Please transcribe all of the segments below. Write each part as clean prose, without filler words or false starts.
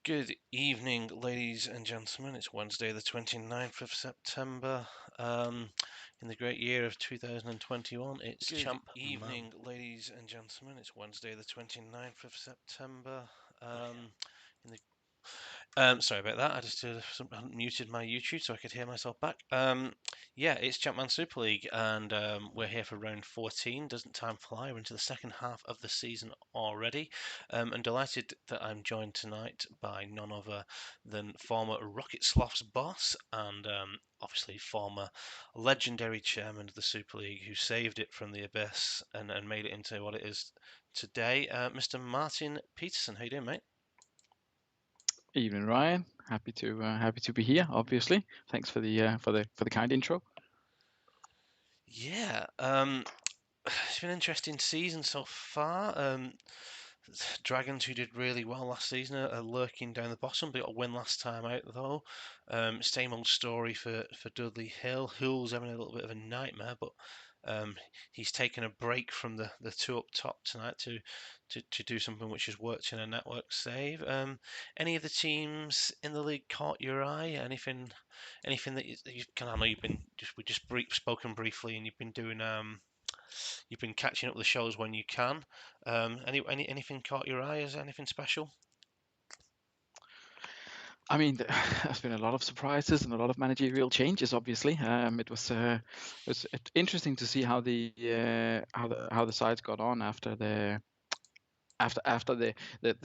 Good evening, ladies and gentlemen. It's Wednesday, the 29th of September, in the great year of 2021. It's Good Champ evening, ladies and gentlemen. It's Wednesday, the 29th of September, in the sorry about that. I just hadn't muted my YouTube so I could hear myself back. Yeah, it's Champman Super League, and we're here for round 14. Doesn't time fly? We're into the second half of the season already. And delighted that I'm joined tonight by none other than former Rocket Sloths boss and obviously former legendary chairman of the Super League who saved it from the abyss and made it into what it is today, Mr. Martin Peterson. How you doing, mate? Evening, Ryan. Happy to be here. Obviously, thanks for the kind intro. Yeah, it's been an interesting season so far. Dragons, who did really well last season, are lurking down the bottom. They got a win last time out, though. Same old story for Dudley Hill. Hools having a little bit of a nightmare, but he's taken a break from the two up top tonight to do something which has worked in a network save. Any of the teams in the league caught your eye? Anything that you can? I know we just spoken briefly, and you've been doing you've been catching up with the shows when you can. Anything caught your eye? Is there anything special? I mean, there's been a lot of surprises and a lot of managerial changes. Obviously, it was interesting to see how the sides got on after the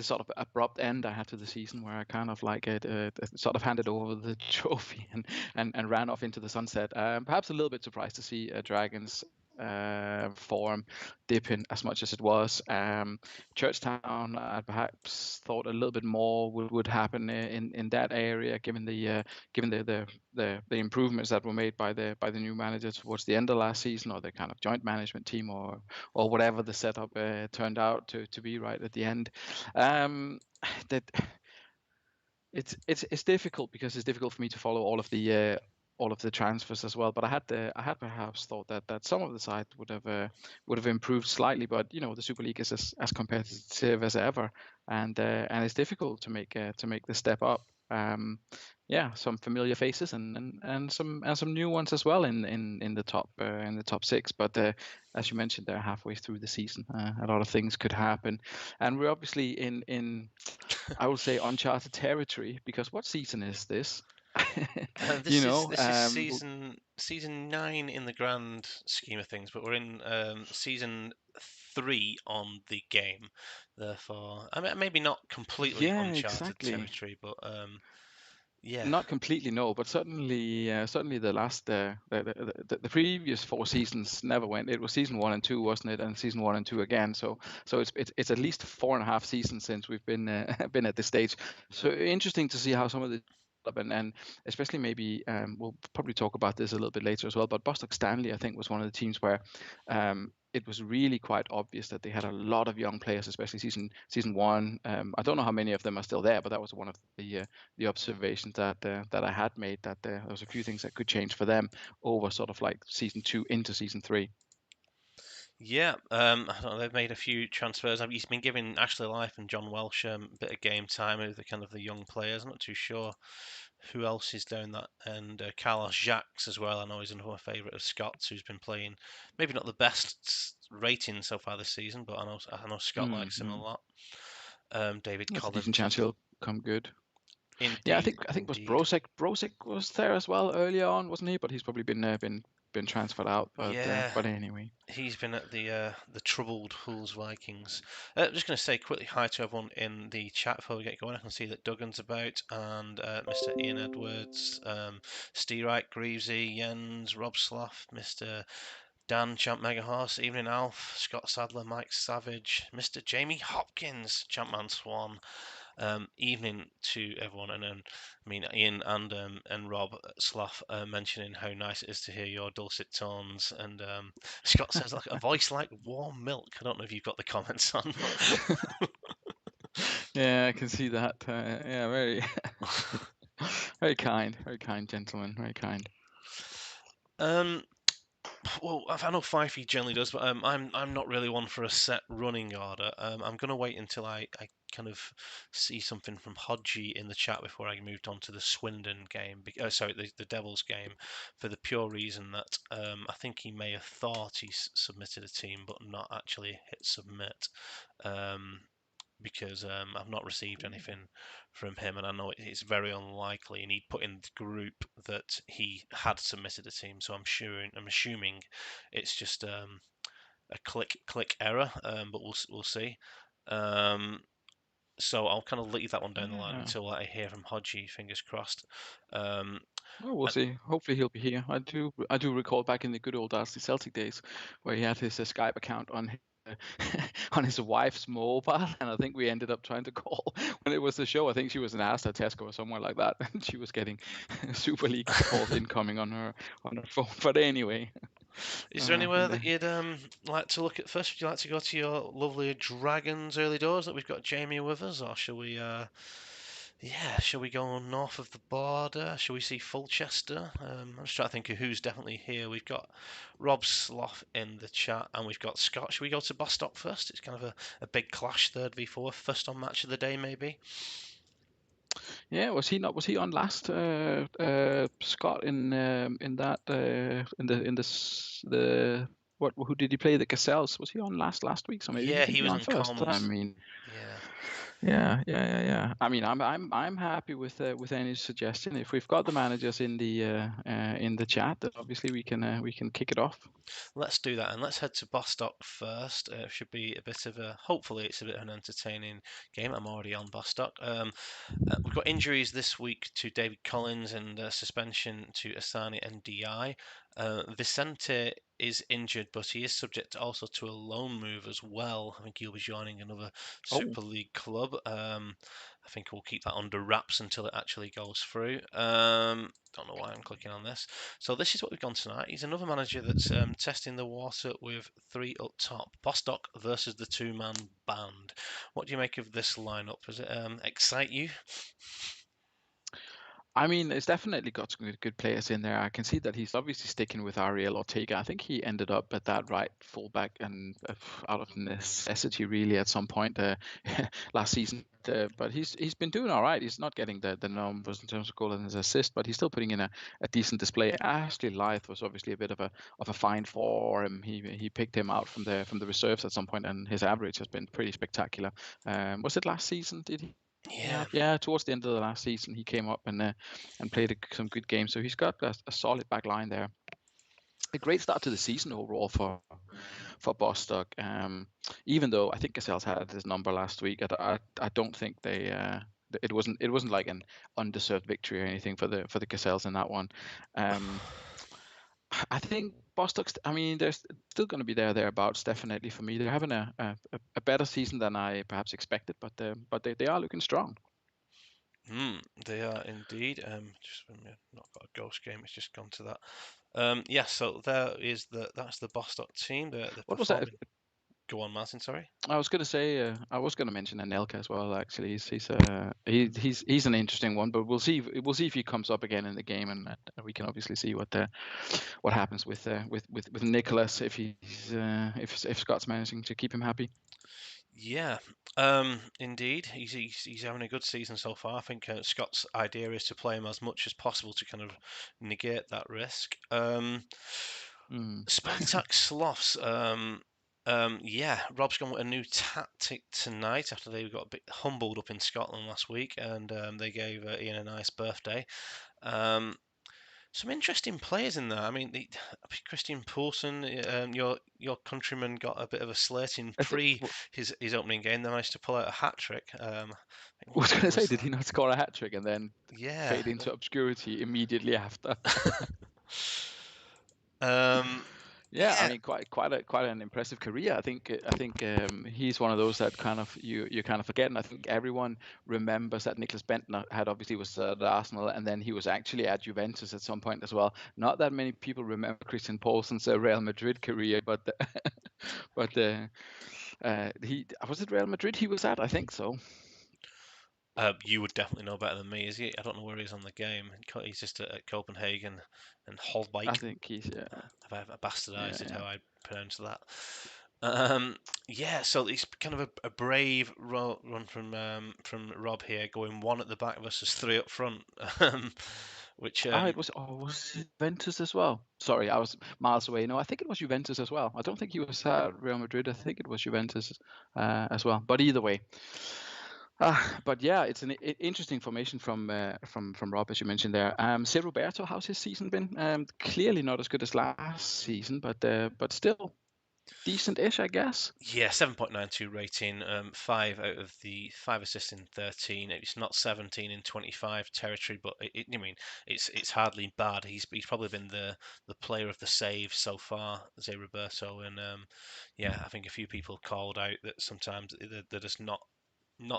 sort of abrupt end I had to the season, where I kind of like sort of handed over the trophy and ran off into the sunset. Perhaps a little bit surprised to see Dragons form dipping as much as it was. Churchtown, I perhaps thought a little bit more would happen in that area, given the improvements that were made by the new manager towards the end of last season, or the kind of joint management team, or whatever the setup turned out to be right at the end. That it's difficult, because it's difficult for me to follow all of the transfers as well. But I had perhaps thought that some of the sides would have improved slightly. But the Super League is as competitive as ever, and it's difficult to make the step up. Yeah, some familiar faces and some new ones as well in the top six. But as you mentioned, they're halfway through the season. A lot of things could happen, and we're obviously in I would say uncharted territory, because what season is this? This is season 9 in the grand scheme of things, but we're in season 3 on the game. Therefore, I mean, maybe not completely Yeah, uncharted exactly. territory, but yeah. Not completely, no, but certainly the last the previous 4 seasons never went. It was season 1 and 2, wasn't it? And season 1 and 2 again. So it's at least 4.5 seasons since we've been been at this stage. So interesting to see how some of the and especially maybe we'll probably talk about this a little bit later as well. But Bostock Stanley, I think, was one of the teams where it was really quite obvious that they had a lot of young players, especially season 1. I don't know how many of them are still there, but that was one of the observations that I had made, that there was a few things that could change for them over sort of like season 2 into season 3. Yeah, I don't know, they've made a few transfers. He's been giving Ashley Lythe and John Welsh a bit of game time with the kind of the young players. I'm not too sure who else is down that, and Carlos Jacques as well. I know he's another favourite of Scott's, who's been playing maybe not the best rating so far this season, but I know Scott likes him a lot. David That's a decent Collins, chance he'll come good. Yeah, I indeed, think it was indeed. Brozek was there as well earlier on, wasn't he? But he's probably been transferred out. Yeah, But anyway. he's been at the troubled Hools Vikings. I'm just going to say quickly hi to everyone in the chat before we get going. I can see that Duggan's about, and Mr. Ian Edwards, Steerite, Greavesy, Jens, Rob Sloth, Mr. Dan, Champ Mega Horse, Evening Alf, Scott Sadler, Mike Savage, Mr. Jamie Hopkins, Champman Swan. Evening to everyone, and I mean Ian and Rob Slough mentioning how nice it is to hear your dulcet tones, and Scott says like a voice like warm milk. I don't know if you've got the comments on. Yeah, I can see that. Yeah, very very kind gentleman, very kind. Well, I know Fifey generally does, but I'm not really one for a set running order. I'm going to wait until I kind of see something from Hodgie in the chat before I moved on to the Swindon game. Sorry, the Devils game, for the pure reason that I think he may have thought he submitted a team, but not actually hit submit. Because I've not received anything from him, and I know it's very unlikely. And he put in the group that he had submitted a team, so I'm assuming it's just a click error, but we'll see. So I'll kind of leave that one down the line Yeah. until I hear from Hodgie. Fingers crossed. Um, Well, we'll see. Hopefully he'll be here. I do recall back in the good old Aster Celtic days where he had his Skype account on on his wife's mobile, and I think we ended up trying to call when it was the show. I think she was in Asda, Tesco, or somewhere like that, and she was getting Super League calls incoming on her phone. But anyway, is there anywhere that and you'd like to look at first? Would you like to go to your lovely Dragons early doors that we've got Jamie with us, or shall we? Yeah, shall we go north of the border? Shall we see Fulchester? I'm just trying to think of who's definitely here. We've got Rob Sloth in the chat, and we've got Scott. Shall we go to Bostock first? It's kind of a big clash, 3v4, first on match of the day, maybe. yeah, was he not? Was he on last Scott in that the what? Who did he play? The Gazelles. Was he on last week? So maybe he Yeah, can he be was on on first. I comms. mean, Yeah. yeah. I mean, I'm happy with any suggestion. If we've got the managers in the chat, then obviously we can kick it off. Let's do that, and let's head to Bostock first. It should be a bit of a. Hopefully, it's a bit of an entertaining game. I'm already on Bostock. We've got injuries this week to David Collins and suspension to Asani and Di. Vicente is injured, but he is subject also to a loan move as well. I think he'll be joining another Oh, Super League club. I think we'll keep that under wraps until it actually goes through. Don't know why I'm clicking on this. So this is what we've gone tonight. He's another manager that's testing the water with three up top. Bostock versus the two-man band. What do you make of this lineup? Does it excite you? I mean, it's definitely got some good players in there. I can see that he's obviously sticking with Ariel Ortega. I think he ended up at that right fullback and out of necessity, really, at some point last season. But he's been doing all right. He's not getting the numbers in terms of goal and his assist, but he's still putting in a decent display. Ashley Lythe was obviously a bit of a find for him. He picked him out from the reserves at some point, and his average has been pretty spectacular. Was it last season? Did he? Yeah. Yeah, towards the end of the last season, he came up and played some good games. So he's got a solid back line there. A great start to the season overall for Bostock. Even though I think Gazelles had his number last week, I don't think they it wasn't like an undeserved victory or anything for the Gazelles in that one. I think Bostock's. I mean, they're still going to be thereabouts. Definitely for me, they're having a better season than I perhaps expected, but they are looking strong. They are indeed. Just when we've not got a ghost game, it's just gone to that. Yeah, so that's the Bostock team. They're What was that? performing. Go on, Martin. Sorry. I was going to say, I was going to mention Anelka as well. Actually, he's an interesting one, but we'll see if he comes up again in the game, and we can obviously see what happens with Nicholas if Scott's managing to keep him happy. Yeah, indeed. He's having a good season so far. I think Scott's idea is to play him as much as possible to kind of negate that risk. Spartak Sloths. Yeah, Rob's gone with a new tactic tonight after they got a bit humbled up in Scotland last week, and they gave Ian a nice birthday. Some interesting players in there. I mean, Christian Poulsen, your countryman, got a bit of a slating I think, pre his opening game. They managed to pull out a hat trick. I was going to say, Was did he not score a hat trick and then yeah. fade into obscurity immediately after? um, Yeah, I yeah. mean, quite an impressive career. I think he's one of those that kind of you kind of forget, and I think everyone remembers that Nicklas Bentner had obviously was at Arsenal, and then he was actually at Juventus at some point as well. Not that many people remember Christian Poulsen's Real Madrid career, but but he was it Real Madrid he was at, I think so. You would definitely know better than me, is he? I don't know where he's on the game. He's just at Copenhagen and I Holbæk. think he's Have I bastardized it yeah. how I pronounce that? Um, yeah, so it's kind of a brave run from Rob here, going one at the back versus three up front, which Was it Juventus as well? Sorry, I was miles away. No, I think it was Juventus as well. I don't think he was at Real Madrid. I think it was Juventus as well. But either way, but yeah, it's an interesting formation from Rob, as you mentioned there. Say Roberto, how's his season been? Clearly not as good as last season, but still decent-ish, I guess. yeah, 7.92 rating, 5 assists in 13. It's not 17 in 25 territory, but I mean, it's hardly bad. He's probably been the player of the save so far, Zé Roberto, and yeah, I think a few people called out that sometimes they're just not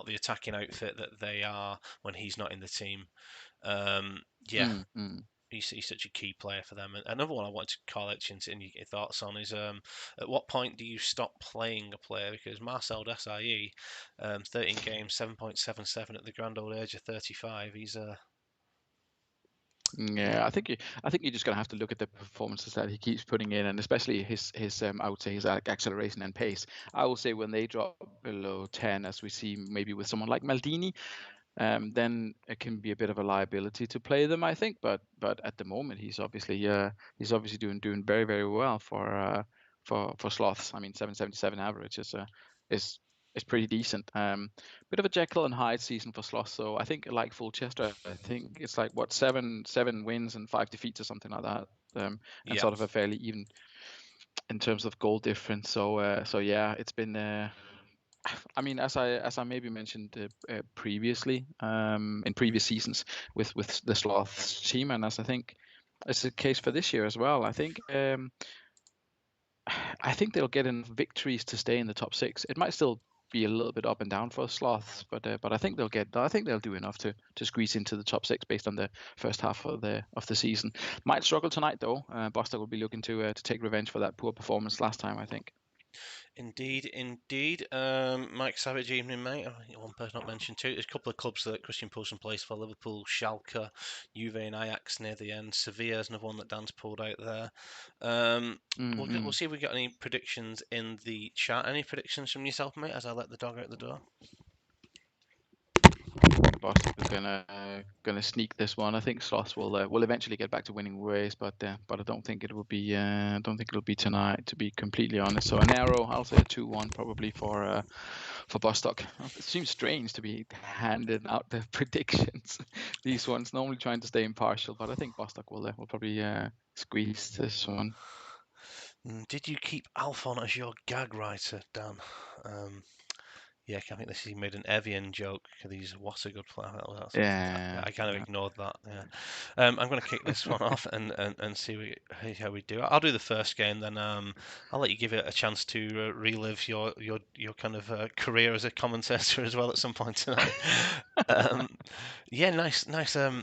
the attacking outfit that they are when he's not in the team. Yeah, Mm. he's such a key player for them. And another one I wanted to call out and your thoughts on is at what point do you stop playing a player? Because Marcel Desailly, 13 games, 7.77 at the grand old age of 35. He's Yeah, I think you're just gonna have to look at the performances that he keeps putting in, and especially his I would say his acceleration and pace. I will say when they drop below 10, as we see maybe with someone like Maldini, then it can be a bit of a liability to play them, I think. But at the moment, he's obviously doing very very well for Sloths. I mean, 777 average is is pretty decent. Bit of a Jekyll and Hyde season for Sloths. So I think like Fulchester, I think it's like what seven wins and 5 defeats or something like that. And yeah. sort of a fairly even in terms of goal difference. So yeah, it's been. I mean, as I maybe mentioned previously, in previous seasons with the Sloths team, and as I think it's the case for this year as well. I think they'll get enough victories to stay in the top six. It might still be a little bit up and down for Sloths, but I think they'll do enough to squeeze into the top six based on the first half of the season. Might struggle tonight though. Bostock will be looking to take revenge for that poor performance last time, I think. Indeed, indeed. Mike Savage, evening, mate. One person not mentioned too. There's a couple of clubs that Christian Poulsen plays for: Liverpool, Schalke, Juve, and Ajax near the end. Sevilla's another one that Dan's pulled out there. We'll see if we got any predictions in the chat. Any predictions from yourself, mate? As I let the dog out the door. Bostock is gonna sneak this one. I think Sloths will eventually get back to winning ways, but I don't think it will be don't think it'll be tonight, to be completely honest. So a narrow, I'll say a 2-1 probably for Bostock. It seems strange to be handing out the predictions. These ones normally trying to stay impartial, but I think Bostock will probably squeeze this one. Did you keep Alphon as your gag writer, Dan? Yeah, I think he made an Evian joke because he's what a good player. Yeah. I kind of ignored that. Yeah. I'm going to kick this one off and see how we do. I'll do the first game, then I'll let you give it a chance to relive your kind of career as a commentator as well at some point tonight. um, yeah, nice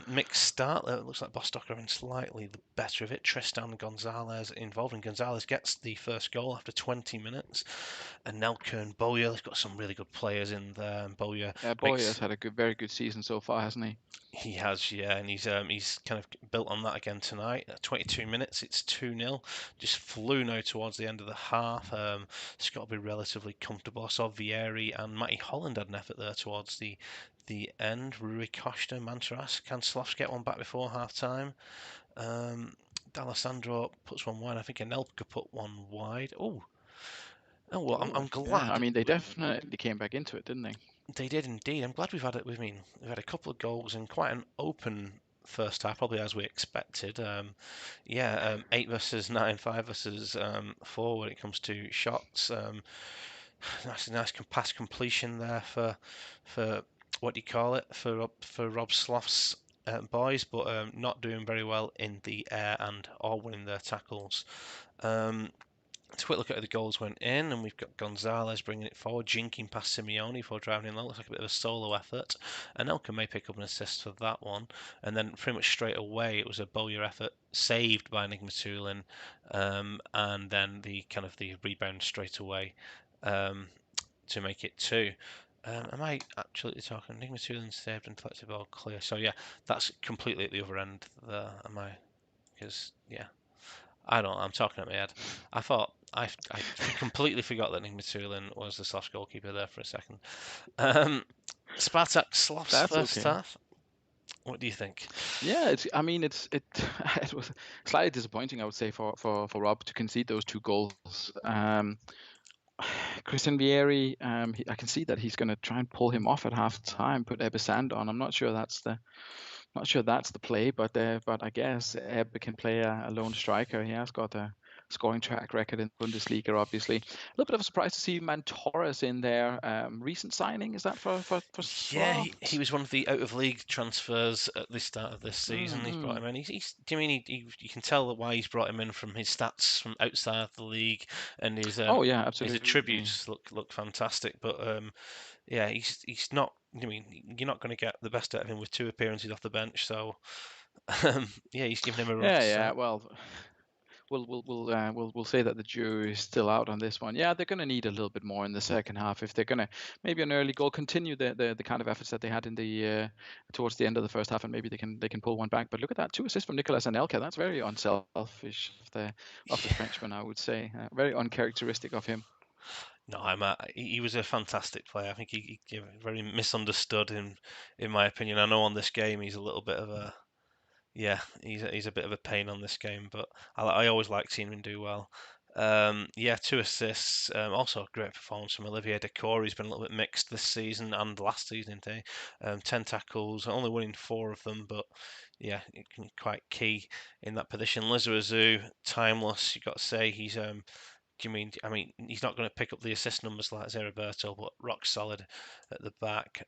mixed start. It looks like Bostock are in slightly the better of it. Tristan Gonzalez involved, and Gonzalez gets the first goal after 20 minutes. And Nelka and Bowyer, they've got some really good players in there. And Bowyer Boy makes has had a very good season so far, hasn't he? he has, yeah, and he's kind of built on that again tonight. 22 minutes, it's 2-0. Just flew now towards the end of the half. It's got to be relatively comfortable. I saw Vieri and Matty Holland had an effort there towards the end. Rui Costa, Mantaras, can Sloths get one back before half time? D'Alessandro puts one wide. I think Anelka put one wide. Oh well, I'm Oh, yeah. I glad mean, they definitely came back into it, didn't they? they did indeed. I'm glad we've had it. We've had a couple of goals and quite an open first half, probably as we expected. Yeah, 8 versus 9, 5 versus 4 when it comes to shots. Nice pass completion there for what do you call it for Rob Sloth's boys, but not doing very well in the air and all winning their tackles. Let's quick look at how the goals went in, and we've got Gonzalez bringing it forward, jinking past Simeone before driving in low. Looks like a bit of a solo effort. And Elka may pick up an assist for that one. And then pretty much straight away, it was a Bowyer effort saved by Nick Matulin, and then the rebound straight away to make it 2. Am I actually talking? Nick Maturin saved and collected ball clear. So yeah, that's completely at the other end there. Am I? Because yeah, I don't. I'm talking at my head. I thought I completely forgot that Nick Maturin was the Sloths goalkeeper there for a second. Spartak Sloths That's first okay. half. What do you think? Yeah, I mean, it was slightly disappointing, I would say, for Rob to concede those 2 goals. Christian Vieri, I can see that he's going to try and pull him off at half time, put Ebbe Sand on. I'm not sure that's the play, but I guess Ebbe can play a lone striker. He has got a scoring track record in Bundesliga, obviously. A little bit of a surprise to see Mantorres in there. Recent signing, is that for Yeah, he Sloths? was one of the out of league transfers at the start of this season. He's brought Mm-hmm. him in. Do you mean you can tell why he's brought him in from his stats from outside the league, and Oh yeah, his absolutely. attributes look fantastic. But yeah, he's not. I mean, you're not going to get the best out of him with 2 appearances off the bench. So yeah, he's given him a run to Yeah. start. Well, we'll say that the jury is still out on this one. Yeah, they're going to need a little bit more in the second half if they're going to maybe an early goal, continue the kind of efforts that they had in the towards the end of the first half, and maybe they can pull one back. But look at that, 2 assists from Nicolas Anelka. That's very unselfish of the Frenchman, I would say. Very uncharacteristic of him. No, he was a fantastic player. I think he very misunderstood in my opinion. I know on this game he's a little bit of a yeah, he's a bit of a pain on this game, but I always like seeing him do well. Yeah, 2 assists. Also a great performance from Olivier Decore. He's been a little bit mixed this season and last season, didn't he? 10 tackles, only winning 4 of them, but yeah, it can be quite key in that position. Lizarazu, timeless. You got to say he's do you mean? I mean, he's not going to pick up the assist numbers like Zeriberto, but rock solid at the back.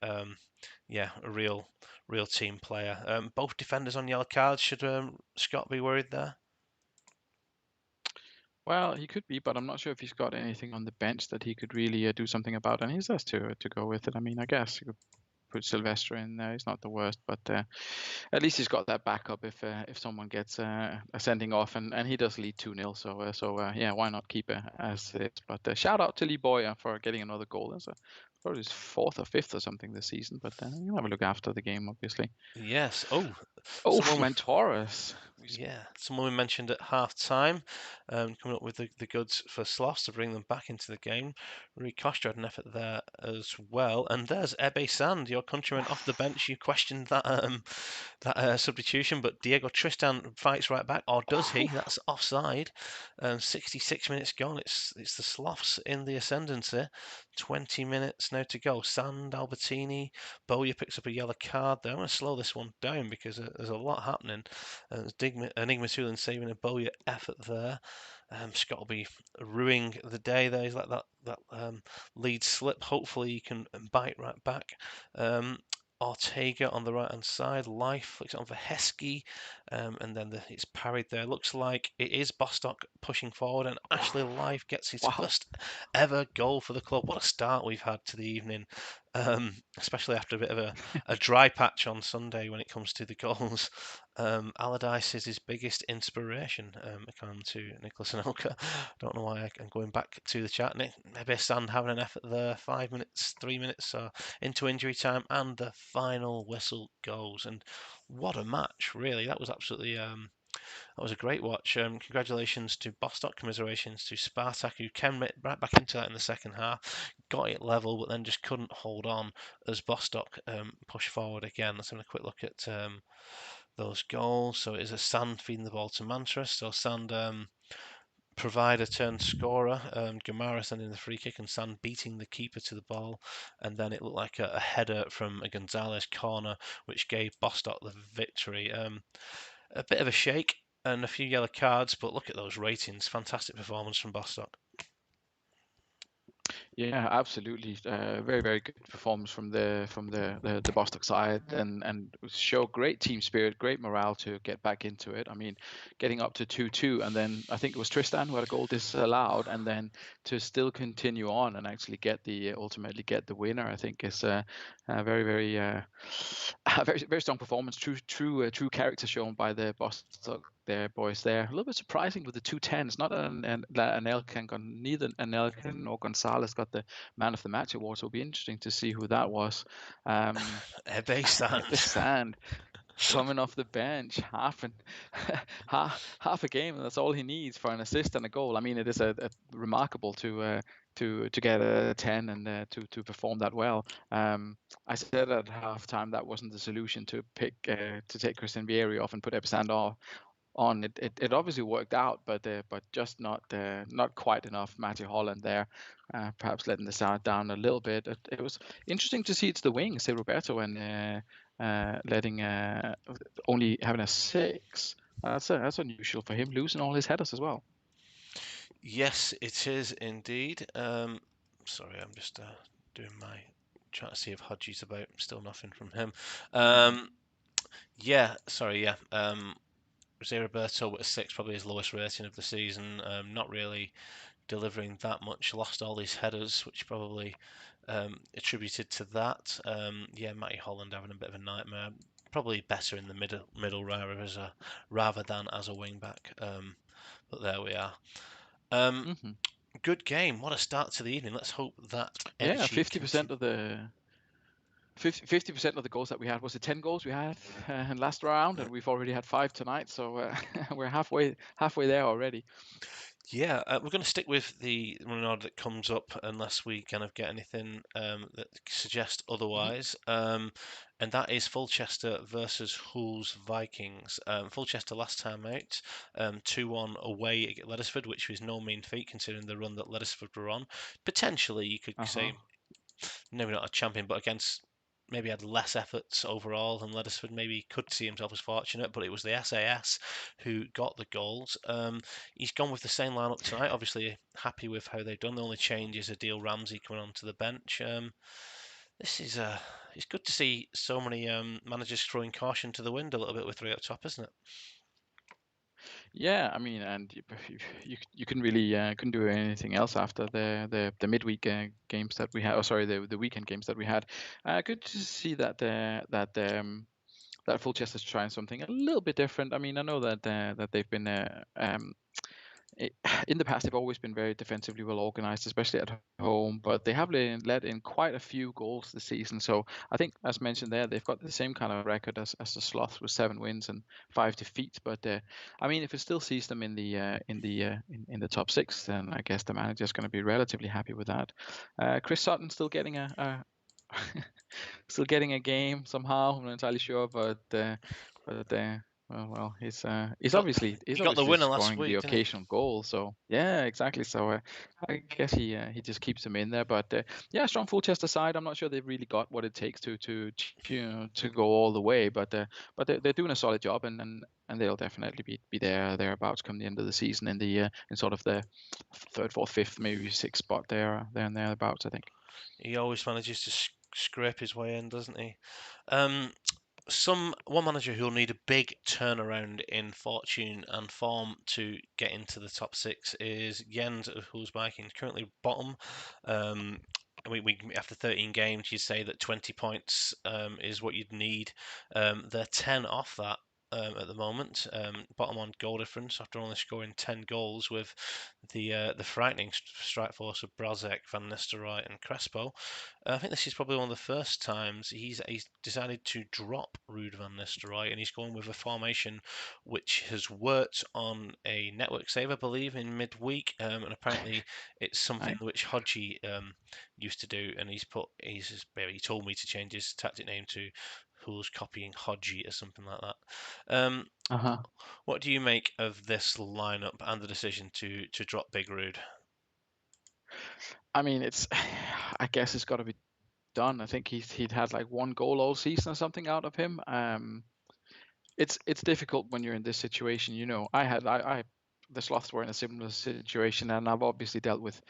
Yeah, a real team player. Both defenders on yellow cards. Should Scott be worried there? Well, he could be, but I'm not sure if he's got anything on the bench that he could really do something about. And he's asked to go with it. I mean, I guess you could put Sylvester in there. He's not the worst, but at least he's got that backup if someone gets a sending off, and he does lead 2-0. So yeah, why not keep it as it? But shout out to Lee Boyer for getting another goal. That's probably his 4th or 5th or something this season. But you have a look after the game, obviously. Yes. Oh, Oh, someone Torres. Yeah, someone we mentioned at half time, coming up with the goods for Sloths to bring them back into the game. Rui Costa had an effort there as well. And there's Ebbe Sand, your countryman off the bench. You questioned that substitution, but Diego Tristan fights right back, or does he? That's offside. 66 minutes gone. It's the Sloths in the ascendancy. 20 minutes now to go. Sand, Albertini, Bowyer picks up a yellow card there. I'm going to slow this one down because there's a lot happening. Enigma Tulin saving a Bowyer effort there. Scott will be ruining the day there. He's let that lead slip. Hopefully he can bite right back. Ortega on the right hand side. Lythe flicks it on for Heskey, and then it's parried there. Looks like it is Bostock pushing forward, and Ashley Lythe gets his Wow. first ever goal for the club. What a start we've had to the evening, especially after a bit of a dry patch on Sunday when it comes to the goals. Allardyce is his biggest inspiration, according to Nicholas Anelka. Don't know why I'm going back to the chat. Maybe Sand having an effort there. 5 minutes, 3 minutes, so into injury time, and the final whistle goes. And what a match, really! That was absolutely that was a great watch. Congratulations to Bostock, commiserations to Spartak, who came right back into that in the second half, got it level, but then just couldn't hold on as Bostock pushed forward again. Let's have a quick look at those goals. So it is a Sand feeding the ball to Mantras. So Sand provider turned scorer. Gamara sending the free kick and Sand beating the keeper to the ball. And then it looked like a header from a Gonzalez corner, which gave Bostock the victory. A bit of a shake and a few yellow cards, but look at those ratings. Fantastic performance from Bostock. Yeah, absolutely. Very, very good performance from the Bostock side, and show great team spirit, great morale to get back into it. I mean, getting up to 2-2, and then I think it was Tristan who had a goal disallowed, and then to still continue on and actually ultimately get the winner. I think is a very, very, very, very strong performance. True character shown by the there, boys. There, a little bit surprising with the 210s. Not an neither Anelka nor Gonzalez got the man of the match award. So it'll be interesting to see who that was. Ebe Sand coming off the bench, half a game, and that's all he needs for an assist and a goal. I mean, it is a remarkable to get a 10 and to perform that well. I said at halftime that wasn't the solution to take Christian Vieri off and put Ebe on. It obviously worked out, but just not quite enough. Matthew Holland there, perhaps letting the side down a little bit. It was interesting to see it's the wing, say Roberto, and letting only having a 6. That's unusual for him, losing all his headers as well. Yes, it is indeed. Sorry, I'm just trying to see if Hodgie's about. Still nothing from him. Yeah, sorry, yeah. Jose Roberto with a 6, probably his lowest rating of the season. Not really delivering that much. Lost all his headers, which probably attributed to that. Yeah, Matty Holland having a bit of a nightmare. Probably better in the middle rather than as a wing back. But there we are. Good game. What a start to the evening. Let's hope that energy. Yeah, 50% of the 50% of the goals that we had, was it 10 goals we had in last round, and we've already had 5 tonight, so we're halfway there already. Yeah, we're going to stick with the running order that comes up unless we kind of get anything that suggests otherwise. And that is Fulchester versus Hools Vikings. Fulchester last time out, 2-1 away at Leddersford, which was no mean feat considering the run that Leddersford were on. Potentially, you could say, maybe not a champion, but against maybe had less efforts overall than Leddersford. Maybe could see himself as fortunate, but it was the SAS who got the goals. He's gone with the same lineup tonight. Obviously, happy with how they've done. The only change is Adil Ramsey coming onto the bench. This is it's good to see so many managers throwing caution to the wind a little bit with 3 up top, isn't it? Yeah, I mean, and you couldn't really couldn't do anything else after the midweek games that we had. Oh, sorry, the weekend games that we had. Good to see that Fulchester's trying something a little bit different. I mean, I know that they've been in the past, they've always been very defensively well organized, especially at home, but they have let in quite a few goals this season. So I think, as mentioned there, they've got the same kind of record as the Sloths with 7 wins and 5 defeats. But I mean, if it still sees them in the top 6, then I guess the manager's going to be relatively happy with that. Chris Sutton still getting still getting a game somehow. I'm not entirely sure, but well, he's obviously got the winner last scoring week, the occasional goal. So yeah, exactly. So I guess he just keeps him in there. But yeah, strong Fulchester side. I'm not sure they've really got what it takes to go all the way. But they're doing a solid job, and they'll definitely be thereabouts come the end of the season in the in sort of the 3rd, 4th, 5th, maybe 6th spot there and thereabouts, I think. He always manages to scrape his way in, doesn't he? One manager who'll need a big turnaround in fortune and form to get into the top 6 is Jens of Hools Vikings, currently bottom. After 13 games, you'd say that 20 points is what you'd need. They're 10 off that at the moment, bottom on goal difference after only scoring 10 goals, with the frightening strike force of Brozek, Van Nistelrooy, and Crespo. I think this is probably one of the first times he's decided to drop Ruud van Nistelrooy, and he's going with a formation which has worked on a network save, I believe, in midweek, and apparently it's something which Hodgie used to do, and he told me to change his tactic name to Who's copying Hodgie or something like that. What do you make of this lineup and the decision to drop Big Ruud? I mean, I guess it's got to be done. I think he'd had like 1 goal all season or something out of him. It's difficult when you're in this situation. You know, the Sloths were in a similar situation, and I've obviously dealt with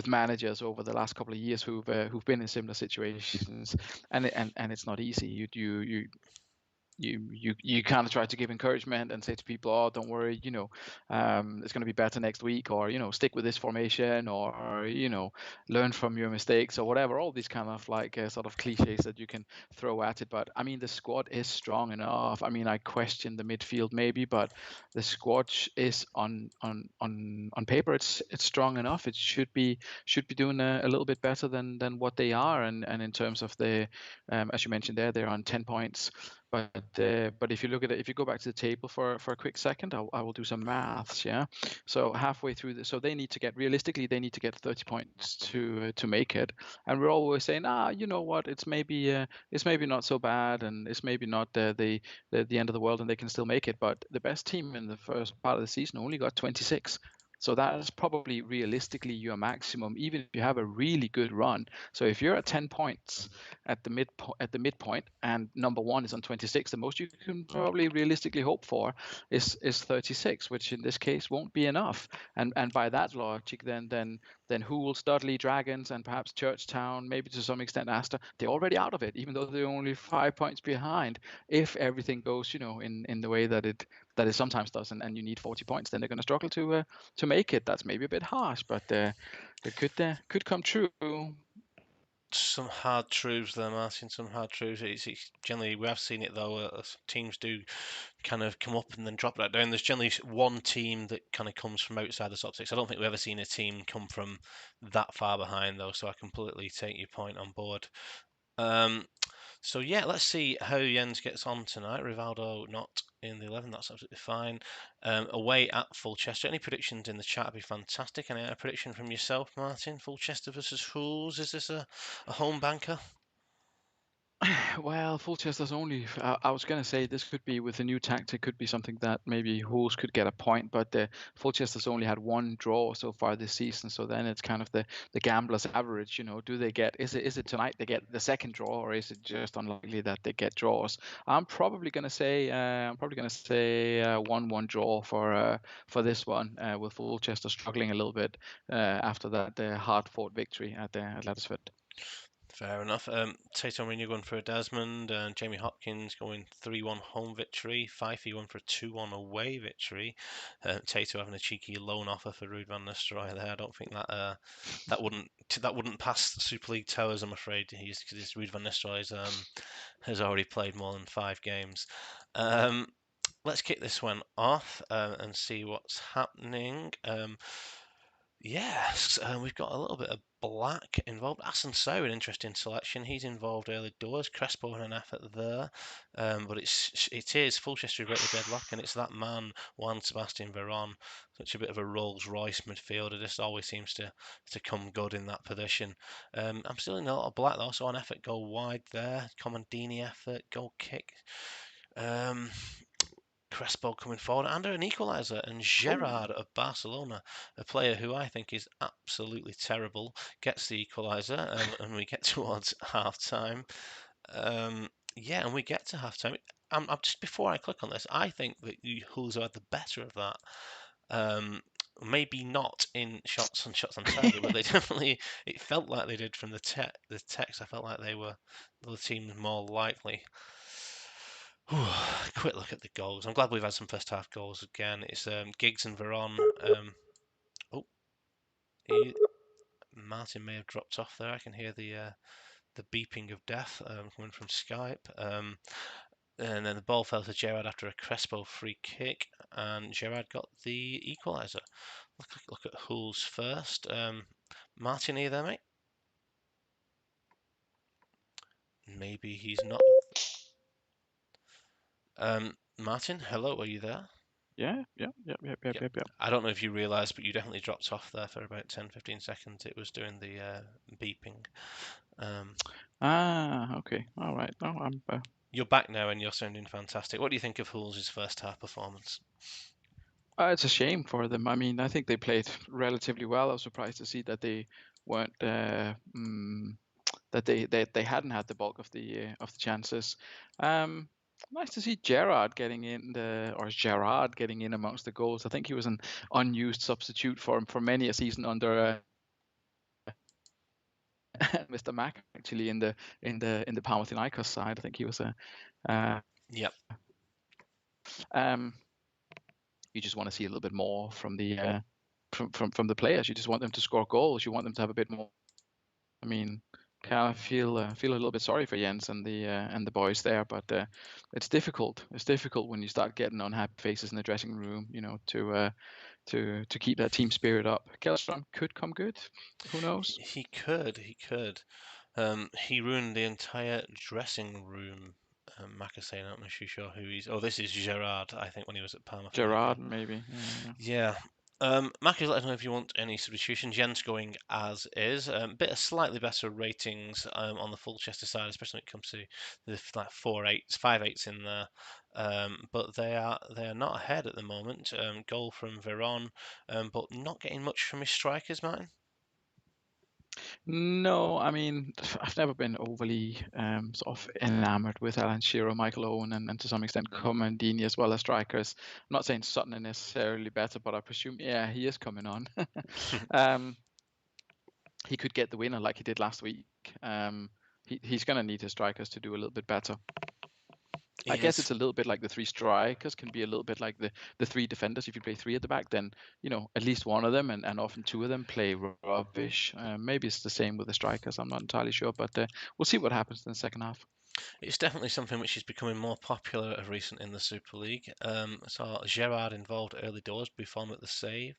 managers over the last couple of years who've been in similar situations, and it's not easy. you kind of try to give encouragement and say to people, oh, don't worry, it's going to be better next week, or stick with this formation, or learn from your mistakes or whatever. All these kind of like sort of cliches that you can throw at it. But I mean, the squad is strong enough. I mean, I question the midfield maybe, but the squad is on paper it's strong enough. It should be doing a little bit better than what they are, and in terms of the as you mentioned there, they're on 10 points. But if you look at it, if you go back to the table for a quick second, I will do some maths. Yeah, so halfway through so they need to get, realistically, they need to get 30 points to make it. And we're always saying, you know what, it's maybe not so bad, and it's maybe not the end of the world, and they can still make it. But the best team in the first part of the season only got 26. So that is probably realistically your maximum, even if you have a really good run. So if you're at 10 points at the midpoint, and number one is on 26, the most you can probably realistically hope for is 36, which in this case won't be enough. And by that logic, then Hools, Dudley, Dragons, and perhaps Churchtown, maybe to some extent Aster, they're already out of it, even though they're only 5 points behind. If everything goes, in the way that it sometimes does, and you need 40 points, then they're going to struggle to make it. That's maybe a bit harsh, but it could come true. Some hard truths there, Martin. Some hard truths. It's generally, we have seen it though. Teams do kind of come up and then drop that down. There's generally one team that kind of comes from outside the top six. I don't think we've ever seen a team come from that far behind though. So I completely take your point on board. So yeah, let's see how Jens gets on tonight. Rivaldo not in the 11, that's absolutely fine. Away at Fulchester. Any predictions in the chat would be fantastic. Any prediction from yourself, Martin? Fulchester versus Hools. Is this a home banker? Well, Fulchester's only. I was going to say this could be, with a new tactic, could be something that maybe Hools could get a point, but Fulchester's only had one draw so far this season. So then it's kind of the gambler's average. Do they get? Is it tonight they get the second draw, or is it just unlikely that they get draws? I'm probably going to say 1-1 draw for this one, with Fulchester struggling a little bit after that hard-fought victory at Laddersford. Fair enough. Tato Mourinho going for a Desmond, and Jamie Hopkins going 3-1 home victory. Fifey going for a 2-1 away victory. Tato having a cheeky loan offer for Ruud van Nistelrooy there. I don't think that wouldn't pass Super League Towers, I'm afraid. Because Ruud van Nistelrooy has already played more than 5 games. Let's kick this one off and see what's happening. Yes, we've got a little bit of black involved. Asen So, an interesting selection. He's involved early doors. Crespo in an effort there, but it is Fulchester who break the deadlock, and it's that man Juan Sebastian Veron, such a bit of a Rolls Royce midfielder. Just always seems to come good in that position. I'm still in a lot of black though, so an effort go wide there. Comandini effort, goal kick. Crespo coming forward and an equaliser, and Gerard of Barcelona, a player who I think is absolutely terrible, gets the equaliser, and we get towards half time. Yeah, and we get to half time. I'm just, before I click on this, I think that Hools had the better of that. Maybe not in shots on target, but they definitely, it felt like they did from the text. I felt like they were the team more likely. Quick look at the goals. I'm glad we've had some first half goals again. It's Giggs and Veron. Martin may have dropped off there. I can hear the beeping of death coming from Skype. And then the ball fell to Gerard after a Crespo free kick, and Gerard got the equaliser. Look at Hools first. Martin, are you there, mate? Maybe he's not. Martin, hello, are you there? Yeah. I don't know if you realised, but you definitely dropped off there for about 10-15 seconds. It was doing the beeping. Okay. All right. No, I'm. You're back now and you're sounding fantastic. What do you think of Hools' first half performance? It's a shame for them. I mean, I think they played relatively well. I was surprised to see that they weren't that they hadn't had the bulk of the chances. Nice to see Gerard getting in amongst the goals. I think he was an unused substitute for many a season under Mr. Mack, actually, in the Palmerton Icos side. I think he was Yep. You just want to see a little bit more from the from the players. You just want them to score goals. You want them to have a bit more. I mean, kind of feel a little bit sorry for Jens and the boys there, but it's difficult. It's difficult when you start getting unhappy faces in the dressing room. To keep that team spirit up. Kellstrom could come good. Who knows? He could. He ruined the entire dressing room. Macasay, not too sure who he's. Oh, this is Gerard, I think, when he was at Parma for Gerard, Nicola. maybe. Yeah. Macas, let us know if you want any substitutions. Jens going as is. Bit of slightly better ratings on the Fulchester side, especially when it comes to the like 4-8s, 5-8s in there. But they are not ahead at the moment. Goal from Veron, but not getting much from his strikers, Martin. No, I mean, I've never been overly sort of enamored with Alan Shearer, Michael Owen, and to some extent Comandini as well as strikers. I'm not saying Sutton is necessarily better, but I presume, yeah, he is coming on. He could get the winner like he did last week. He's going to need his strikers to do a little bit better. I guess it's a little bit like the three strikers can be a little bit like the three defenders. If you play three at the back, then at least one of them and often two of them play rubbish. Maybe it's the same with the strikers. I'm not entirely sure, but we'll see what happens in the second half. It's definitely something which is becoming more popular of recent in the Super League. Saw Gerard involved early doors, Buffon at the save,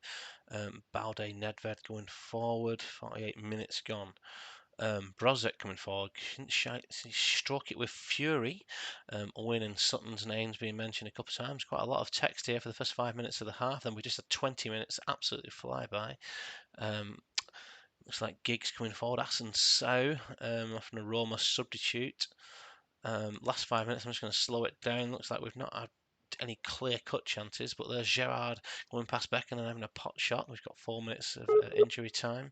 Balde Nedved going forward, 48 minutes gone. Brozek coming forward, he struck it with fury. Owen and Sutton's names being mentioned a couple of times. Quite a lot of text here for the first 5 minutes of the half. Then we just had 20 minutes absolutely fly by. Looks like Giggs coming forward. Asen So from a Roma substitute. Last 5 minutes, I'm just going to slow it down. Looks like we've not had any clear-cut chances, but there's Gerard going past Beck and then having a pot shot. We've got 4 minutes of injury time.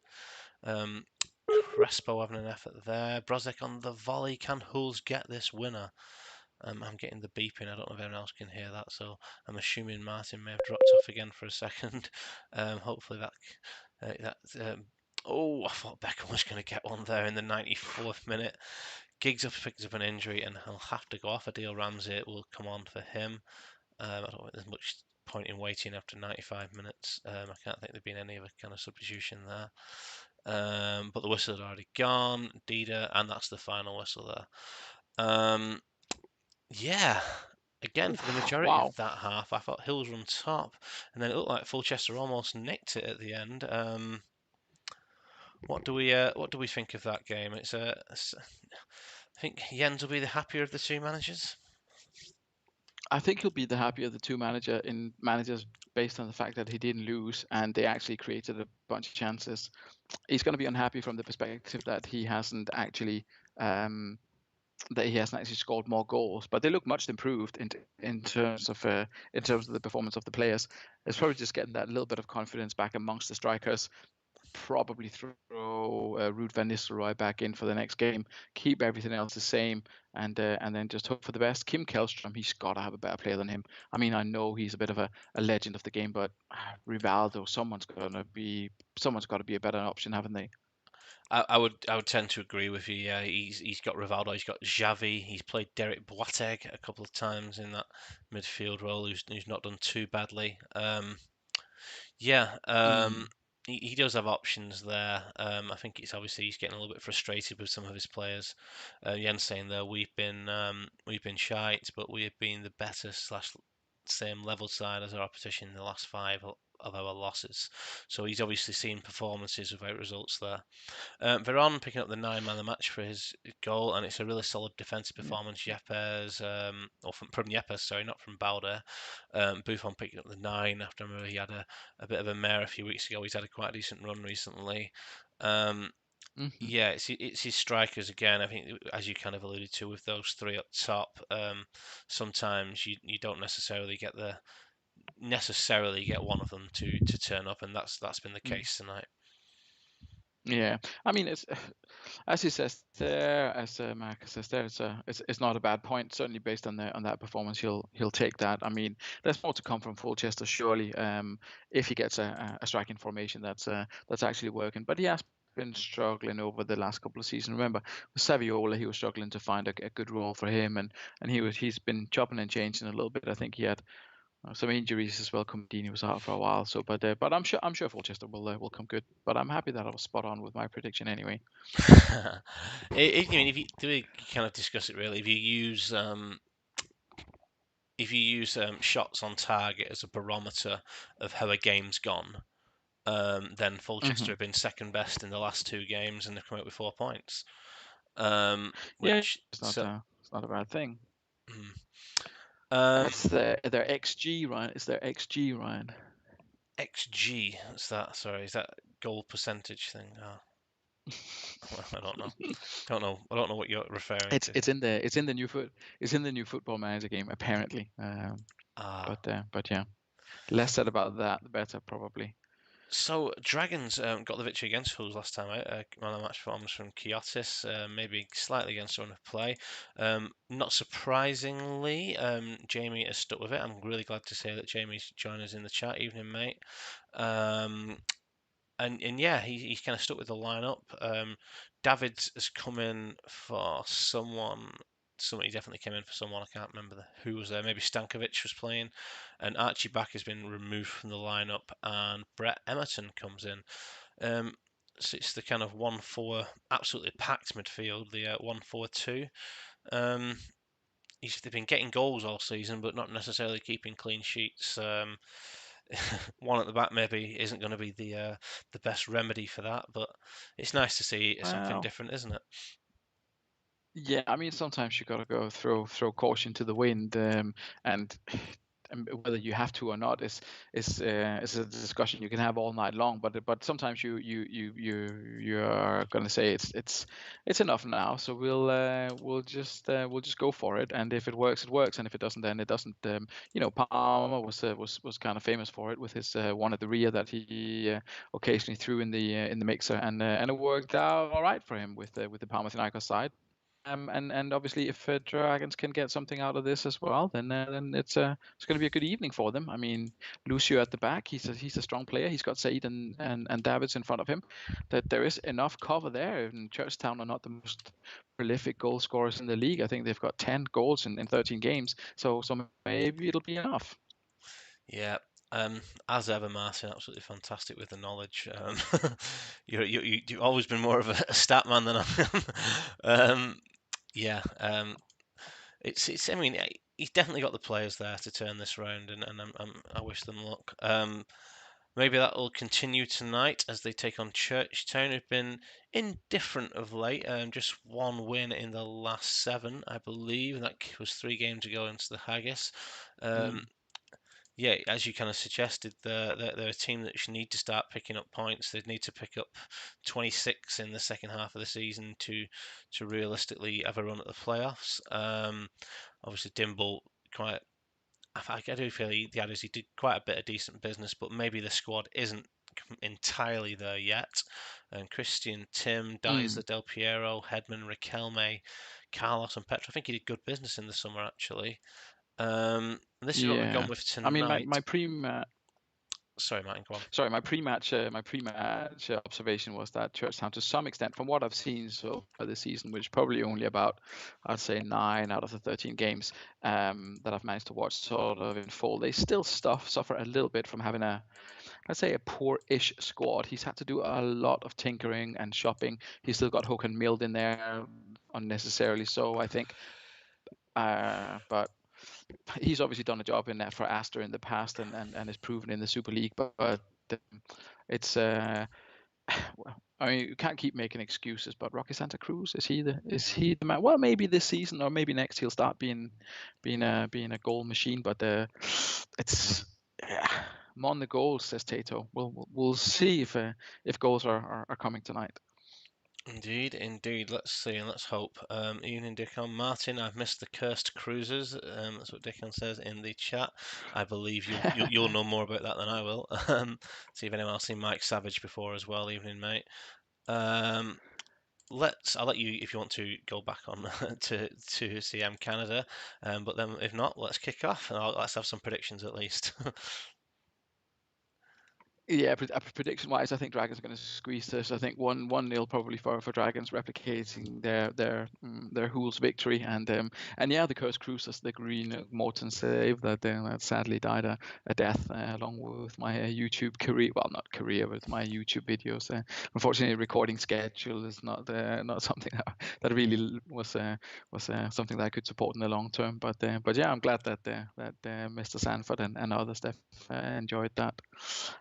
Crespo having an effort there. Brozek on the volley. Can Hools get this winner? I'm getting the beeping. I don't know if anyone else can hear that, so I'm assuming Martin may have dropped off again for a second. Hopefully that. Oh, I thought Beckham was going to get one there in the 94th minute. Giggs picked up an injury and he'll have to go off. Adil Ramsey will come on for him. I don't think there's much point in waiting after 95 minutes. I can't think there'd been any other kind of substitution there. But the whistle had already gone. Dida, and that's the final whistle there. Yeah, again, for the majority Wow. of that half, I thought Hills were on top, and then it looked like Fulchester almost nicked it at the end. What do we think of that game? I think Jens will be the happier of the two managers. I think he'll be the happier of the two managers based on the fact that he didn't lose and they actually created a bunch of chances. He's going to be unhappy from the perspective that he hasn't actually scored more goals, but they look much improved in terms of the performance of the players. It's probably just getting that little bit of confidence back amongst the strikers. Probably throw Ruud van Nistelrooy back in for the next game, keep everything else the same, and then just hope for the best. Kim Kellstrom, he's got to have a better player than him. I mean, I know he's a bit of a legend of the game, but Rivaldo, someone's got to be a better option, haven't they? I would tend to agree with you. Yeah, he's got Rivaldo, he's got Xavi, he's played Derek Boateng a couple of times in that midfield role, who's not done too badly. Yeah, he does have options there. I think it's obviously he's getting a little bit frustrated with some of his players. Jens saying there we've been shite, but we have been the better slash same level side as our opposition in the last 5 of our losses. So he's obviously seen performances without results there. Veron picking up the 9 man of the match for his goal, and it's a really solid defensive performance. Yepes, or from Yepes, sorry, not from Balde. Buffon picking up the 9 after he had a bit of a mare a few weeks ago. He's had a quite decent run recently. Yeah, it's his strikers again. I think, as you kind of alluded to, with those 3 up top, sometimes you don't necessarily get one of them to turn up, and that's been the case tonight. Yeah, I mean, it's as he says there, as Marcus says there, it's not a bad point. Certainly based on that performance, he'll take that. I mean, there's more to come from Fulchester surely. If he gets a striking formation that's actually working, but he has been struggling over the last couple of seasons. Remember, with Saviola, he was struggling to find a good role for him, and he's been chopping and changing a little bit. I think he had some injuries as well. Comedini was out for a while, so but I'm sure Fulchester will come good. But I'm happy that I was spot on with my prediction anyway. I mean, if you do, we kind of discuss it really. If you use shots on target as a barometer of how a game's gone, then Fulchester have been second best in the last 2 games, and they've come out with 4 points. Yeah, Which it's so not a bad thing. um, It's their XG, Ryan. It's their XG, Ryan. XG. What's that? Sorry, is that goal percentage thing? Oh, I don't know. I don't know what you're referring to. It's in the new Football Manager game apparently. But yeah, less said about that, the better probably. So Dragons got the victory against Hools last time out. Man of the match performance from Kiotis, maybe slightly against run of play. Not surprisingly, Jamie has stuck with it. I'm really glad to say that Jamie's joined us in the chat. Evening, mate. And yeah, he's kind of stuck with the lineup. Davids has come in for someone. Somebody definitely came in for someone. I can't remember who was there. Maybe Stankovic was playing, and Archie Back has been removed from the lineup, and Brett Emerton comes in. So it's the kind of 1-4, absolutely packed midfield. The 1-4-2. They've been getting goals all season, but not necessarily keeping clean sheets. One at the back maybe isn't going to be the best remedy for that, but it's nice to see something Well, different, isn't it? yeah, I mean sometimes you gotta go throw caution to the wind, and whether you have to or not is a discussion you can have all night long. But sometimes you're gonna say it's enough now. So we'll just go for it. And if it works, it works. And if it doesn't, then it doesn't. Palmer was kind of famous for it with his one at the rear that he occasionally threw in the mixer, and it worked out all right for him with the Panathinaikos side. And obviously, if Dragons can get something out of this as well, then it's going to be a good evening for them. I mean, Lucio at the back, he's a strong player. He's got Said and Davids in front of him. That there is enough cover there. And Churchtown are not the most prolific goal scorers in the league. I think they've got 10 goals in 13 games. So maybe it'll be enough. Yeah. As ever, Martin, absolutely fantastic with the knowledge. You've always been more of a stat man than I am. Yeah. It's. I mean, he's definitely got the players there to turn this round, and I wish them luck. Maybe that will continue tonight as they take on Churchtown, who've been indifferent of late. Just one win in the last 7, I believe, and that was 3 games ago against the Haggis. Mm. Yeah, as you kind of suggested, they're a team that should need to start picking up points. They'd need to pick up 26 in the second half of the season to realistically have a run at the playoffs. Obviously, Dimble quite. I do feel he did quite a bit of decent business, but maybe the squad isn't entirely there yet. And Christian, Tim, Mm. Deiser, Del Piero, Hedman, Riquelme, Carlos, and Petra. I think he did good business in the summer actually. This is what we've gone Yeah. with I mean, tonight. my pre Sorry, Martin, go on. Sorry, my pre-match observation was that Churchtown, to some extent, from what I've seen so far this season, which is probably only about, I'd say, 9 out of the 13 games that I've managed to watch sort of in full, they still suffer a little bit from having let's say, a poor-ish squad. He's had to do a lot of tinkering and shopping. He's still got Hook and Mild in there unnecessarily so, I think. But he's obviously done a job in that for Aster in the past and has proven in the Super League. But it's well, I mean, you can't keep making excuses. But Roque Santa Cruz, is he the man? Well, maybe this season or maybe next he'll start being a goal machine. But it's I'm on the goals, says Tato. We'll see if goals are coming tonight. Indeed, indeed. Let's see and let's hope. Evening, Dickon. Martin, I've missed the cursed cruises. That's what Dickon says in the chat. I believe you'll know more about that than I will. See if anyone else seen Mike Savage before as well. Evening, mate. Um, I'll let you if you want to go back on to CM Canada. But then if not, let's kick off and let's have some predictions at least. Yeah, prediction-wise, I think Dragons are going to squeeze this. I think 1-0 probably for Dragons, replicating their Hools victory, and yeah, the Curse Cruisers, the Green Morton save that sadly died a death along with my YouTube career. Well, not career, but my YouTube videos. Unfortunately, recording schedule is not something that really was something that I could support in the long term. But yeah, I'm glad that Mr. Sanford and others enjoyed that.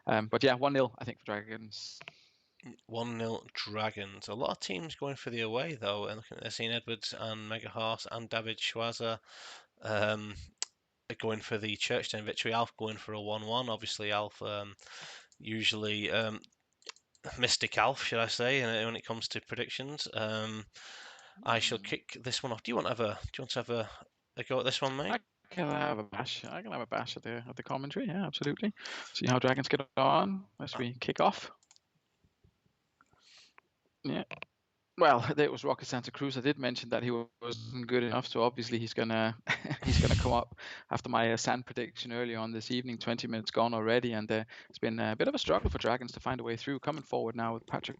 But yeah, 1-0, I think, for Dragons. 1-0 Dragons. A lot of teams going for the away though, and looking at Sean Edwards and Mega Horse and David Schwazer are going for the Churchtown victory. Alf going for a 1-1. Obviously, Alf usually Mystic Alf, should I say, when it comes to predictions. I shall kick this one off. Do you want to have a go at this one, mate? I can have a bash. I can have a bash at the commentary. Yeah, absolutely. See how Dragons get on as we kick off. Yeah. Well, it was Roque Santa Cruz. I did mention that he wasn't good enough, so obviously he's gonna come up after my sand prediction earlier on this evening. 20 minutes gone already, and it's been a bit of a struggle for Dragons to find a way through. Coming forward now with Patrick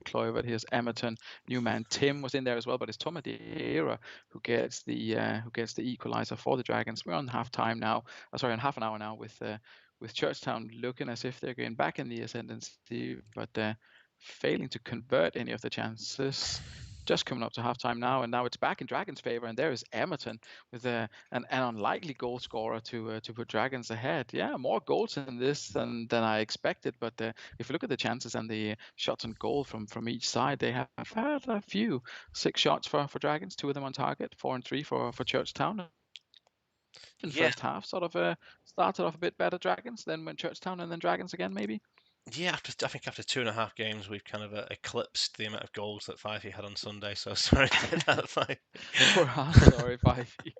Kluivert, here's Emerton, new man Tim was in there as well, but it's Tom Madeira who gets the equaliser for the Dragons. We're on half time now. Sorry, on half an hour now with Churchtown looking as if they're going back in the ascendancy, but failing to convert any of the chances. Just coming up to halftime now, and now it's back in Dragons' favour. And there is Emerton with an unlikely goal scorer to put Dragons ahead. Yeah, more goals in this than I expected. But if you look at the chances and the shots on goal from each side, they have had a few. 6 shots for Dragons, 2 of them on target, 4 and 3 for Churchtown. In first half, sort of started off a bit better Dragons, then went Churchtown and then Dragons again, maybe. Yeah, I think after 2.5 games, we've kind of eclipsed the amount of goals that Fifey had on Sunday. So sorry about that, Fifey. Poor us, sorry, Fifey.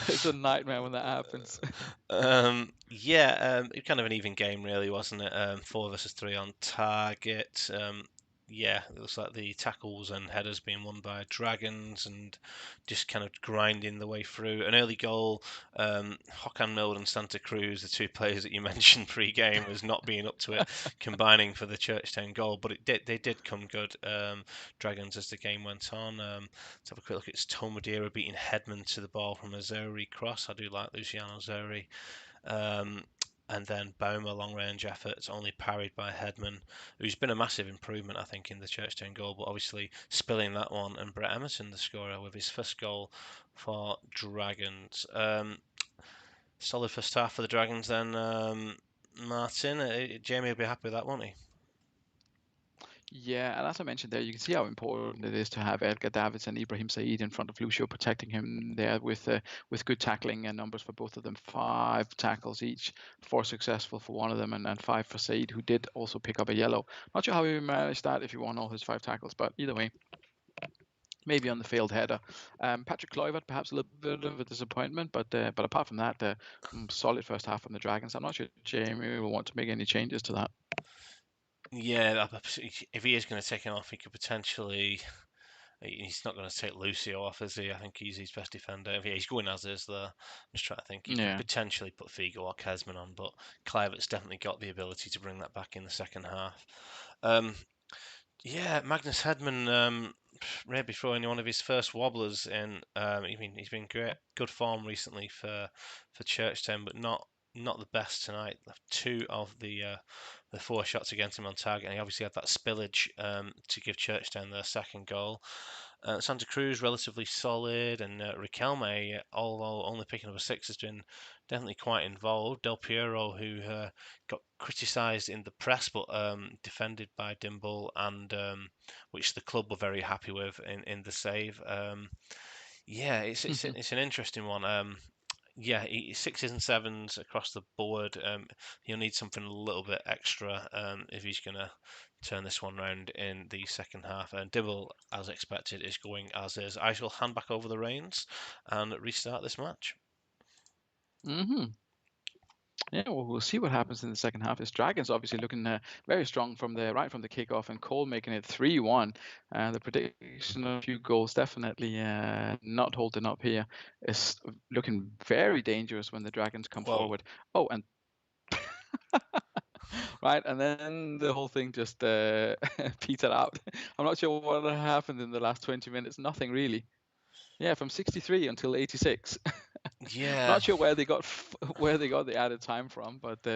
It's a nightmare when that happens. It kind of an even game, really, wasn't it? 4 versus 3 on target. It looks like the tackles and headers being won by Dragons and just kind of grinding the way through. An early goal, Håkan Mild and Santa Cruz, the 2 players that you mentioned pre-game, as not being up to it, combining for the Churchtown goal. But they did come good, Dragons, as the game went on. Let's have a quick look. It's Tom Madeira beating Hedman to the ball from a Zeri cross. I do like Luciano Zeri. And then Baumer long range efforts only parried by Hedman, who's been a massive improvement, I think, in the Churchtown goal, but obviously spilling that one, and Brett Emerson, the scorer, with his first goal for Dragons. Solid first half for the Dragons then, Martin. Jamie will be happy with that, won't he? Yeah, and as I mentioned there, you can see how important it is to have Edgar Davids and Ibrahim Said in front of Lucio, protecting him there with good tackling and numbers for both of them. 5 tackles each, 4 successful for one of them, and 5 for Said, who did also pick up a yellow. Not sure how he managed that if he won all his 5 tackles, but either way, maybe on the failed header. Patrick Kluivert, perhaps a little bit of a disappointment, but apart from that, solid first half from the Dragons. I'm not sure Jamie will want to make any changes to that. Yeah, if he is going to take him off, he could potentially. He's not going to take Lucio off, is he? I think he's his best defender. Yeah, he's going as is there. I'm just trying to think. He could potentially put Figo or Kesman on, but Kluivert's definitely got the ability to bring that back in the second half. Magnus Hedman maybe throwing one of his first wobblers in. He's been good form recently for Churchtown, but not the best tonight. 2 of the 4 shots against him on target, and he obviously had that spillage to give Churchtown their second goal. Santa Cruz relatively solid, and Riquelme, although only picking up a 6, has been definitely quite involved. Del Piero, who got criticised in the press, but defended by Dimble, and which the club were very happy with in the save. It's an interesting one. 6s and 7s across the board. He'll need something a little bit extra if he's going to turn this one round in the second half. And Dibble, as expected, is going as is. I shall hand back over the reins and restart this match. Yeah, well, we'll see what happens in the second half. This Dragons obviously looking very strong from the kickoff, and Cole making it 3-1. The prediction of a few goals definitely not holding up here. Is looking very dangerous when the Dragons come forward. Oh, and right? And then the whole thing just petered out. I'm not sure what happened in the last 20 minutes. Nothing really. Yeah, from 63 until 86. Yeah, Not sure where they got the added time from, but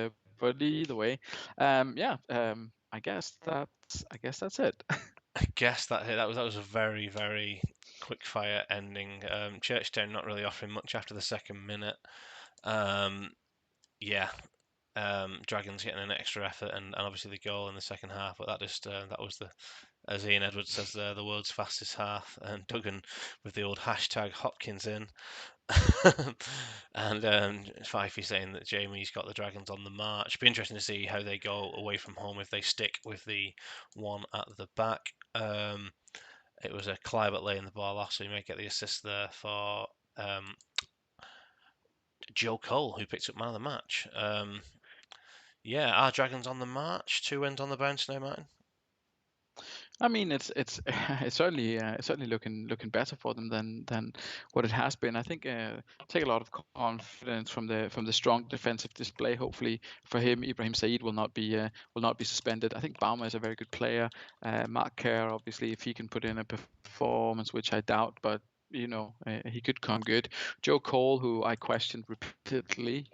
either way, I guess that's it. I guess that was a very, very quick fire ending. Churchtown not really offering much after the second minute. Um, yeah, Dragons getting an extra effort and obviously the goal in the second half, but that was the, as Ian Edwards says there, the world's fastest half. And Duggan with the old hashtag Hopkins in. And Fifey saying that Jamie's got the Dragons on the march. Be interesting to see how they go away from home if they stick with the one at the back. It was a Clive laying the ball off, so you may get the assist there for Joe Cole, who picked up man of the match. Yeah, our Dragons on the march. 2 wins on the bounce now, Martin. I mean, it's it's certainly looking better for them than what it has been. I think take a lot of confidence from the strong defensive display. Hopefully for him, Ibrahim Said will not be suspended. I think Bauma is a very good player. Mark Kerr, obviously, if he can put in a performance, which I doubt, but he could come good. Joe Cole, who I questioned repeatedly,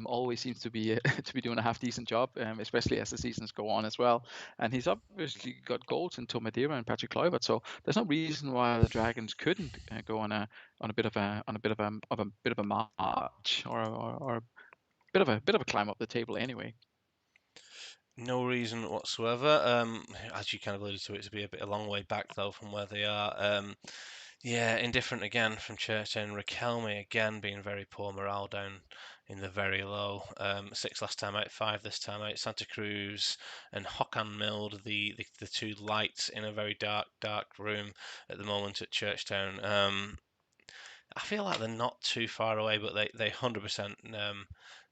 always seems to be to be doing a half decent job, especially as the seasons go on as well. And he's obviously got goals in Tomadera and Patrick Kluivert, so there's no reason why the Dragons couldn't go on a bit of a march or a bit of a climb up the table anyway. No reason whatsoever. As you kind of alluded to, it to be a long way back though from where they are. Yeah, indifferent again from Churchtown. Riquelme again being very poor. Morale down in the very low. 6 last time out, 5 this time out. Santa Cruz and Hokan Mild, the two lights in a very dark room at the moment at Churchtown. I feel like they're not too far away, but they 100%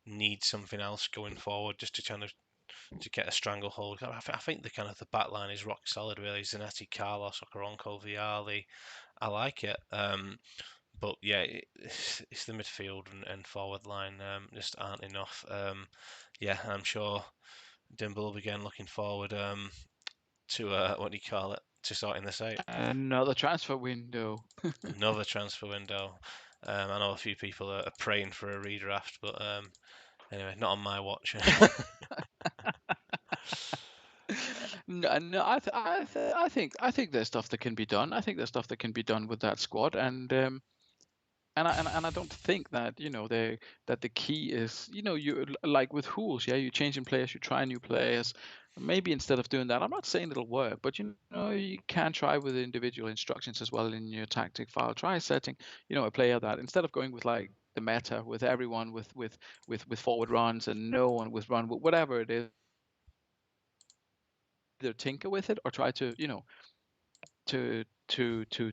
need something else going forward just to kind of to get a stranglehold. I think the kind of the back line is rock solid really. Zanetti, Carlos, Okaronko, Viali. I like it. But yeah, it's the midfield and forward line just aren't enough. Yeah, I'm sure Dimble will begin looking forward to what do you call it, to sorting this out. Another transfer window. Another transfer window. I know a few people are praying for a redraft, but anyway, not on my watch. No, I think there's stuff that can be done. I think there's stuff that can be done with that squad, and I don't think that that the key is you like with Hools, yeah, you changing players, you try new players. Maybe instead of doing that, I'm not saying it'll work, but you can try with individual instructions as well in your tactic file. Try setting a player that instead of going with like the meta with everyone with forward runs and no one with run whatever it is, either tinker with it or try to to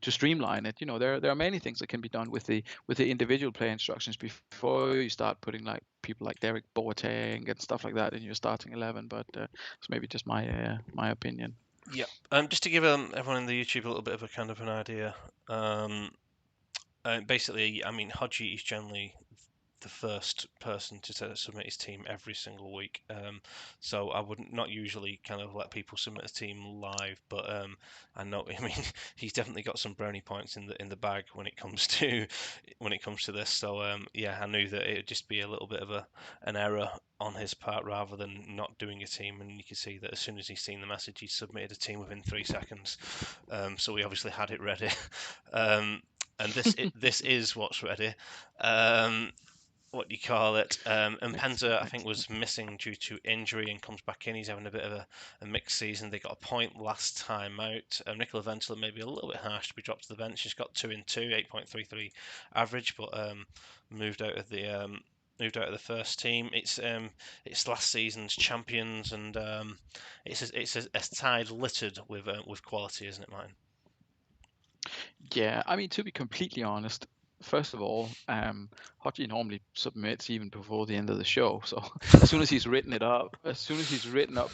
streamline it. There are many things that can be done with the individual play instructions before you start putting like people like Derek Boateng and stuff like that in your starting 11. But it's maybe just my opinion. Yep. Just to give everyone in the YouTube a little bit of a kind of an idea. Basically, I mean, Hodgie is generally the first person to submit his team every single week. So I wouldn't not usually kind of let people submit a team live, but I know. I mean, he's definitely got some brownie points in the bag when it comes to this. So yeah, I knew that it would just be a little bit of an error on his part rather than not doing a team. And you can see that as soon as he's seen the message, he submitted a team within 3 seconds. So we obviously had it ready. And this is what's ready. What do you call it? And Penza, I think, was missing due to injury and comes back in. He's having a bit of a mixed season. They got a point last time out. Nicola Ventola maybe a little bit harsh to be dropped to the bench. She's got 2 and 2, 8.33 average, but moved out of the first team. It's last season's champions, and it's a side littered with quality, isn't it, Martin? Yeah, I mean, to be completely honest, first of all, Hodgie normally submits even before the end of the show. So as soon as he's written up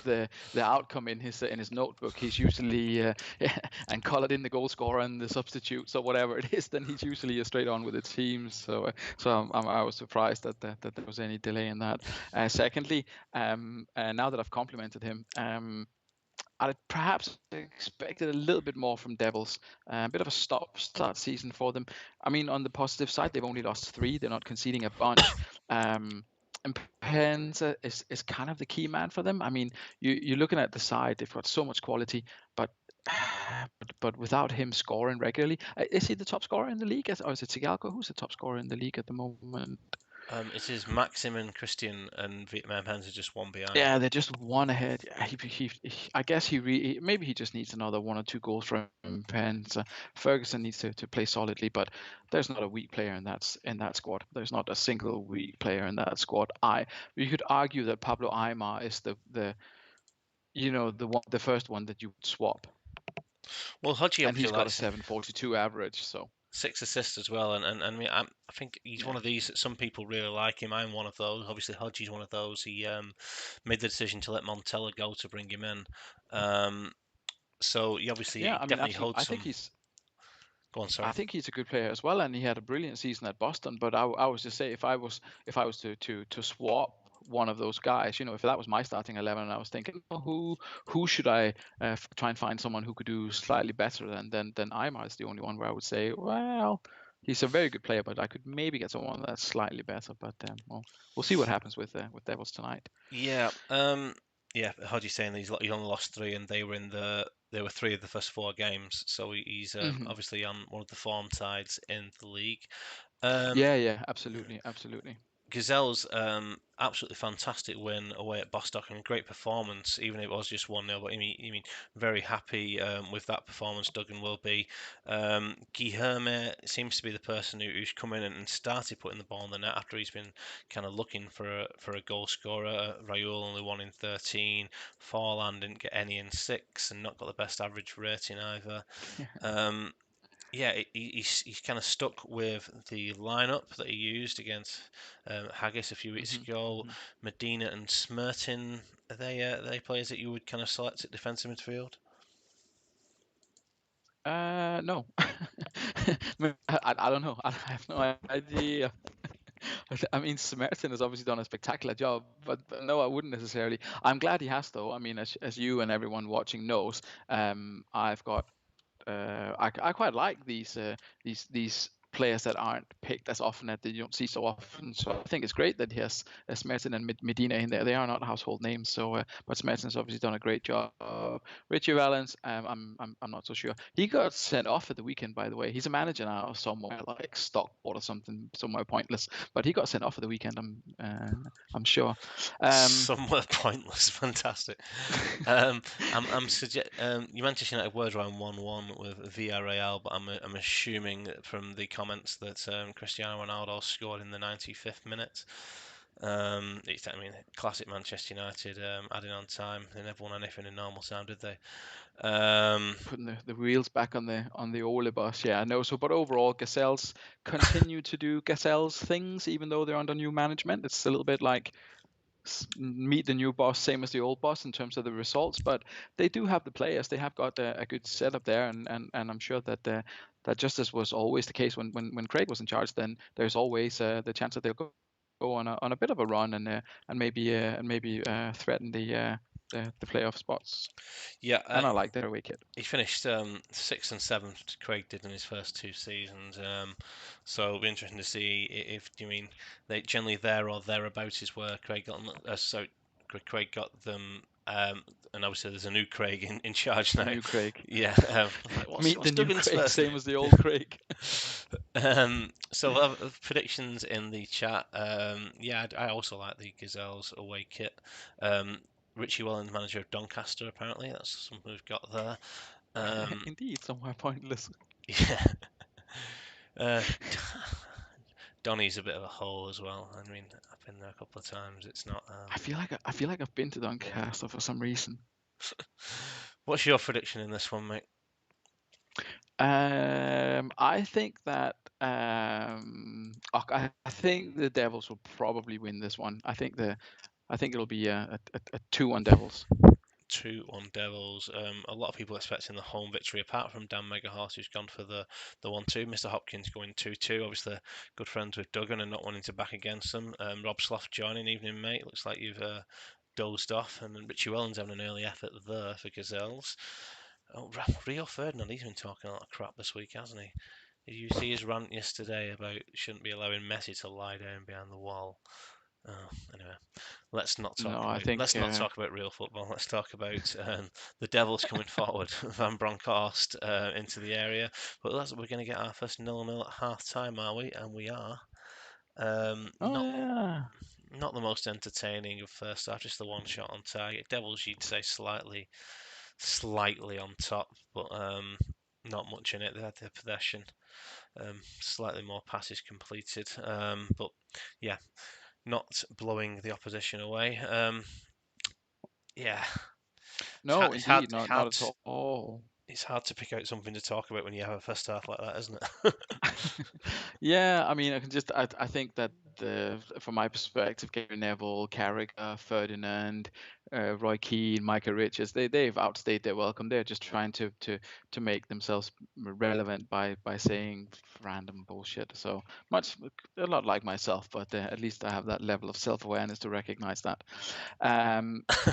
the outcome in his notebook, he's usually and colored in the goal scorer and the substitutes or whatever it is. Then he's usually straight on with the teams. So I was surprised that there was any delay in that. Secondly, now that I've complimented him, I perhaps expected a little bit more from Devils. A bit of a start season for them. I mean, on the positive side, they've only lost 3. They're not conceding a bunch. And Penza is kind of the key man for them. I mean, you're looking at the side; they've got so much quality, but without him scoring regularly, is he the top scorer in the league? Or is it Sigalko? Who's the top scorer in the league at the moment? It is Maxim and Christian and Vietnam Hands are just one behind. Yeah, they're just one ahead. I guess maybe he just needs another 1 or 2 goals from Pence. Ferguson needs to play solidly, but there's not a weak player in that squad. There's not a single weak player in that squad. You could argue that Pablo Aimar is the first one that you would swap. Well, Hodgie And he's got a likes 7.42 average, so 6 assists as well, and I mean, I think he's one of these that some people really like him. I'm one of those. Obviously, Hodgie's one of those. He made the decision to let Montella go to bring him in. So he obviously yeah, I mean, definitely absolutely. holds some. Go on, sorry. I think he's a good player as well, and he had a brilliant season at Boston. But I was just say if I was to swap one of those guys, if that was my starting 11, and I was thinking, who should I try and find someone who could do slightly better than Aimar is the only one where I would say, well, he's a very good player, but I could maybe get someone that's slightly better. But we'll see what happens with Devils tonight. Yeah. Yeah. Hodgie's saying that he only lost 3, and they were 3 of the first 4 games. So he's obviously on one of the form sides in the league. Yeah, absolutely. Gazelle's absolutely fantastic win away at Bostock and great performance, even if it was just 1-0. But I mean, very happy with that performance. Duggan will be. Guilherme seems to be the person who's come in and started putting the ball in the net after he's been kind of looking for a goal scorer. Raul only 1 in 13. Forlan didn't get any in 6 and not got the best average rating either. Yeah, he's kind of stuck with the lineup that he used against Haggis a few weeks ago. Medina and Smertin, are they players that you would kind of select at defensive midfield? No. I don't know. I have no idea. I mean, Smertin has obviously done a spectacular job, but no, I wouldn't necessarily. I'm glad he has, though. I mean, as you and everyone watching knows, I've got I quite like these players that aren't picked as often, that you don't see so often. So I think it's great that he has Smertin and Medina in there. They are not household names, so but Smertin's obviously done a great job. Richie Valens, I'm not so sure. He got sent off at the weekend, by the way. He's a manager now somewhere like Stockport or something, somewhere pointless. But he got sent off at the weekend. I'm sure. Somewhere pointless, fantastic. You mentioned United were around 1-1 with Villarreal, but I'm assuming from the comments that Cristiano Ronaldo scored in the 95th minute. Classic Manchester United adding on time. They never won anything in normal time, did they? Putting the wheels back on the Ole bus, yeah, I know. So, but overall, Gazelles continue to do Gazelles things, even though they're under new management. It's a little bit like meet the new boss, same as the old boss in terms of the results, but they do have the players. They have got a good setup there, and I'm sure that that just as was always the case when Craig was in charge, then there's always the chance that they'll go on a bit of a run and maybe threaten the playoff spots. Yeah, And I like their away kit. he finished 6th and 7th. Craig did in his first 2 seasons. So it'll be interesting to see if you mean they generally there or thereabouts is where Craig got them. Craig got them. And obviously there's a new Craig in charge now. A new Craig. Yeah. Meet the new Craig, first? same as the old Craig. So we'll have predictions in the chat. Yeah, I also like the Gazelles away kit. Richie Wellens, manager of Doncaster, apparently. That's something we've got there. Indeed, somewhere pointless. Yeah. Donny's a bit of a hole as well. I mean, I've been there a couple of times. It's not. I feel like I've been to Doncaster for some reason. What's your prediction in this one, mate? I think that I think the Devils will probably win this one. I think it'll be a 2-1 Devils. 2-1 Devils. A lot of people expecting the home victory, apart from Dan Megahorse, who's gone for the 1-2. Mr. Hopkins going 2-2. Obviously, good friends with Duggan and not wanting to back against them. Rob Sloth joining, evening mate. Looks like you've dozed off, and then Richie Welland's having an early effort there for Gazelles. Oh, Rio Ferdinand, he's been talking a lot of crap this week, hasn't he? Did you see his rant yesterday about shouldn't be allowing Messi to lie down behind the wall? Oh, anyway, let's not No, talk I about think real football. Let's talk about the Devils coming forward. Van Bronckhorst into the area, but we're going to get our first 0-0 at half time, are we? And we are. Not yeah. not the most entertaining of first half, just the one shot on target. Devils, you'd say slightly on top, but not much in it. They had their possession, slightly more passes completed, but yeah, not blowing the opposition away. Yeah, No, it's hard, indeed, not at all. it's hard to pick out something to talk about when you have a first half like that, isn't it? Yeah, I mean, I think that from my perspective, Gary Neville, Carragher, Ferdinand, Roy Keane, Micah Richards, they've outstayed their welcome. They're just trying to make themselves relevant by saying random bullshit. So a lot like myself, but at least I have that level of self-awareness to recognize that.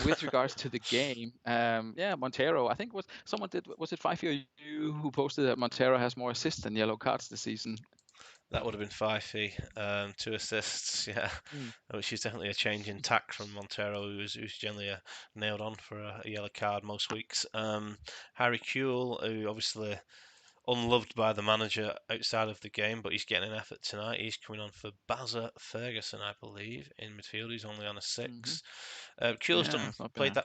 With regards to the game, yeah, Montero, I think was it 5 you who posted that Montero has more assists than yellow cards this season? That would have been Fifey, 2 assists, yeah. Mm. Which is definitely a change in tack from Montero, who's generally nailed on for a yellow card most weeks. Harry Kewell, who obviously unloved by the manager outside of the game, but he's getting an effort tonight. He's coming on for Bazza Ferguson, I believe, in midfield. He's only on a Mm-hmm. 6. Kewell's Yeah, it's not played bad.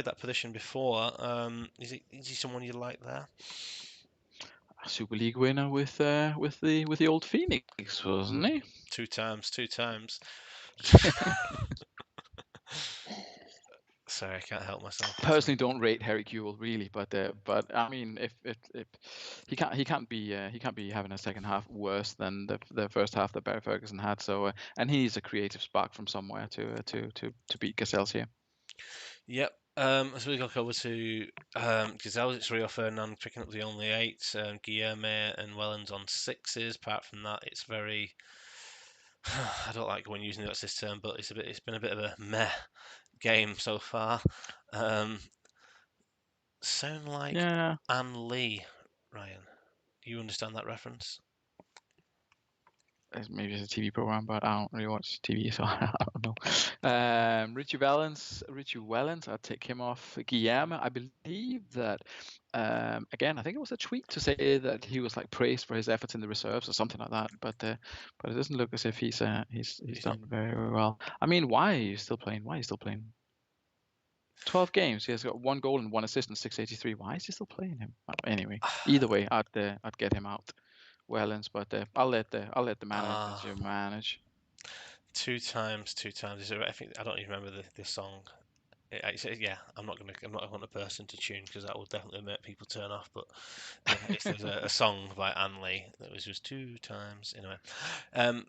that position before. Is he someone you like there? A Super League winner with the old Phoenix, wasn't he? 2 times. Sorry, I can't help myself. Personally, don't rate Harry Kewell really, but I mean, if he can't be having a second half worse than the first half that Barry Ferguson had. So and he needs a creative spark from somewhere to beat Gazelles here. Yep. As we look over to Gazelles, it's Rio Ferdinand picking up the only 8. Guillerme and Wellens on 6s. Apart from that, it's very. I don't like when using this term, but it's been a bit of a meh game so far. Sound like Yeah, Anne Lee, Ryan. Do you understand that reference? maybe it's a TV program, but I don't really watch TV, so I don't know. Richie Wellens, I'll take him off. Guillermo, I believe that again, I think it was a tweet to say that he was like praised for his efforts in the reserves or something like that. But it doesn't look as if he's done very, very well. I mean, why are you still playing? 12 games. He has got 1 goal and 1 assist and 683. Why is he still playing him? Anyway, either way, I'd get him out. Wellens, but I'll let the manager manage. 2 times. I think I don't even remember the song. Yeah, I'm not gonna person to tune because that will definitely make people turn off. But yeah, there's a song by Anne Lee that was just 2 times. Anyway,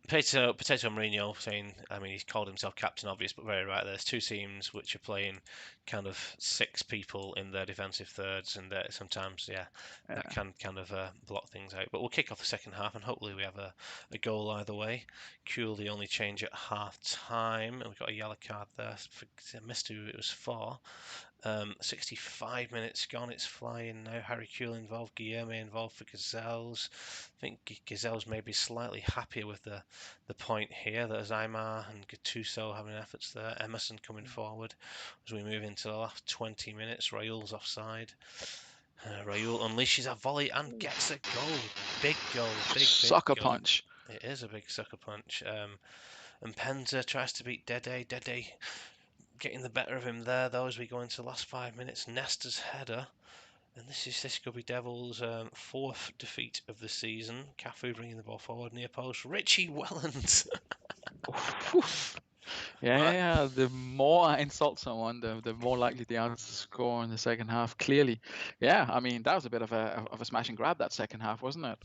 Potato Mourinho saying, I mean, he's called himself captain, obvious, but very right. There's 2 teams which are playing kind of 6 people in their defensive thirds, and sometimes, yeah, that can kind of block things out. But we'll kick off the second half, and hopefully we have a goal either way. Cool, the only change at half time, and we've got a yellow card there. I missed who it was for. 65 minutes gone, it's flying now. Harry Kewell involved, Guillermo involved for Gazelles. I think Gazelles may be slightly happier with the point here. There's Aymar and Gattuso having efforts there. Emerson coming forward as we move into the last 20 minutes. Raul's offside. Raul unleashes a volley and gets a goal. Big goal, big Sucker goal. punch. It is a big sucker punch. And Penza tries to beat Dede. Dede getting the better of him there, though, as we go into the last 5 minutes. Nesta's header. And this could be Devils' 4th defeat of the season. Cafu bringing the ball forward near post. Richie Wellens. Yeah, yeah, Right. yeah. The more I insult someone, the more likely they are to score in the second half. Clearly, yeah. I mean, that was a bit of a smash and grab that second half, wasn't it?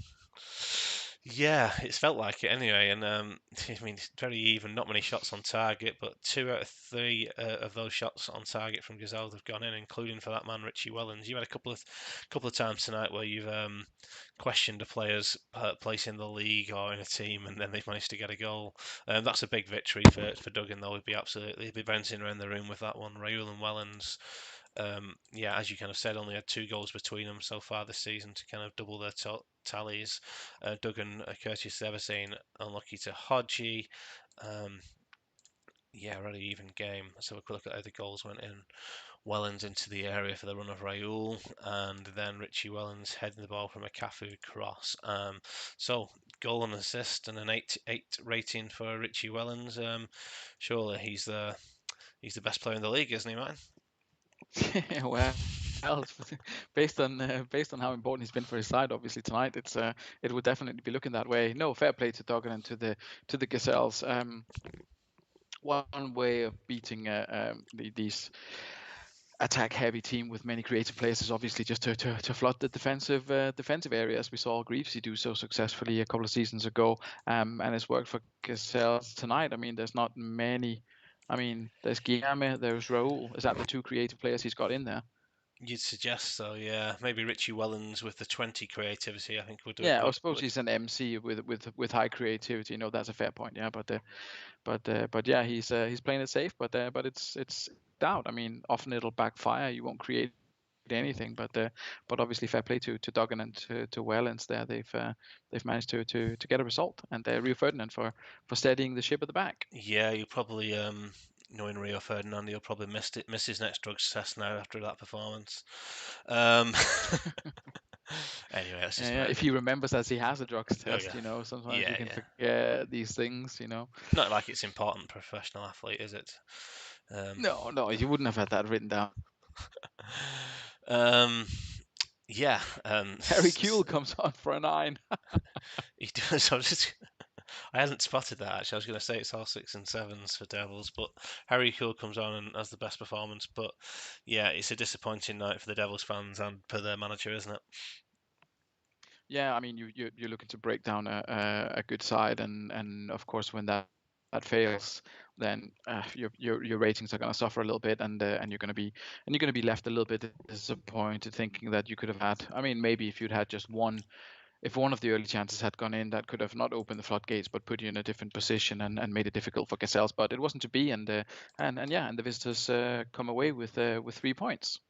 Yeah, it's felt like it anyway, and I mean, it's very even. Not many shots on target, but 2 out of 3 of those shots on target from Gazelle have gone in, including for that man Richie Wellens. You had a couple of times tonight where you've questioned a player's place in the league or in a team, and then they've managed to get a goal. That's a big victory for Duggan, though. He'd be bouncing around the room with that one. Raoul and Wellens. Yeah, as you kind of said, only had 2 goals between them so far this season to kind of double their tallies. Duggan, courteous to Everseen, unlucky to Hodgie. Um, yeah, really even game. Let's have a quick look at how the goals went in. Wellens into the area for the run of Raoul, and then Richie Wellens heading the ball from a Cafu cross. So goal and assist and an 8 rating for Richie Wellens. Surely he's the best player in the league, isn't he, man? Well, based on how important he's been for his side, obviously tonight, it would definitely be looking that way. No, fair play to Duggan and to the Gazelles. One way of beating these attack-heavy team with many creative players is obviously just to flood the defensive areas. We saw Greavesy do so successfully a couple of seasons ago, and it's worked for Gazelles tonight. I mean, there's not many. I mean, there's Guillermo, there's Raoul. Is that the two creative players he's got in there? You'd suggest so, yeah. Maybe Richie Wellens with the 20 creativity, I think would do. Yeah, I suppose he's an MC with high creativity. You know, that's a fair point. Yeah, but yeah, he's playing it safe. But it's doubt. I mean, often it'll backfire. You won't create anything. But obviously, fair play to Duggan and to Wellens there. They've managed to get a result, and Rio Ferdinand for steadying the ship at the back. Yeah, you probably knowing Rio Ferdinand, he'll probably miss his next drugs test now after that performance. Um, anyway, that's just Yeah, my if he remembers as he has a drugs oh test, yeah, you know, sometimes you yeah, can yeah. forget these things, you know. Not like it's important professional athlete, is it? Um, No, no, you wouldn't have had that written down. um, yeah, Harry Kuehl comes on for a 9. he does. I hadn't spotted that actually. I was going to say it's all 6 and 7s for Devils, but Harry Kuehl comes on and has the best performance. But yeah, it's a disappointing night for the Devils fans and for their manager, isn't it? Yeah, I mean, you're looking to break down a good side, and of course when that fails, then your ratings are going to suffer a little bit, and you're going to be left a little bit disappointed, thinking that you could have had. I mean, maybe if you'd had just one, if one of the early chances had gone in, that could have not opened the floodgates, but put you in a different position and made it difficult for Gazelles. But it wasn't to be, and yeah, and the visitors come away with 3 points.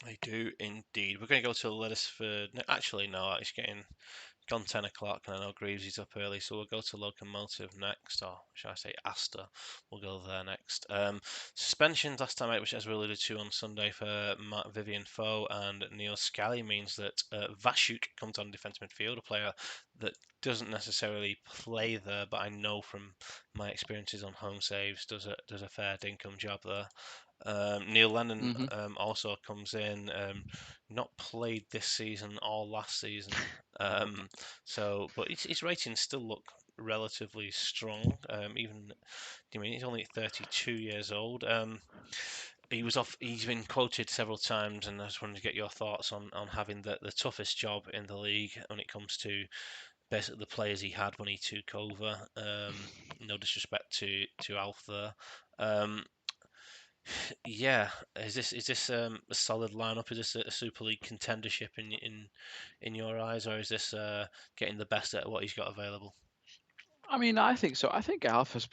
They do indeed. We're going to go to Lettersford. Actually, no, it's getting gone 10 o'clock, and I know Greaves is up early, so we'll go to Lokomotiv next, or shall I say Aster? We'll go there next. Suspensions last time out, which as we alluded to on Sunday for Vivian Foe and Neil Scally, means that Vashuk comes on defence midfield, a player that doesn't necessarily play there, but I know from my experiences on home saves does a fair dinkum job there. Neil Lennon Hmm. also comes in, not played this season or last season, but his ratings still look relatively strong. Even, I mean, he's only 32 years old. He was off. He's been quoted several times, and I just wanted to get your thoughts on having the toughest job in the league when it comes to basically the players he had when he took over. No disrespect to Alf there. Um, yeah, is this a solid lineup? Is this a Super League contendership in your eyes, or is this getting the best out of what he's got available? I mean, I think so. I think Alf has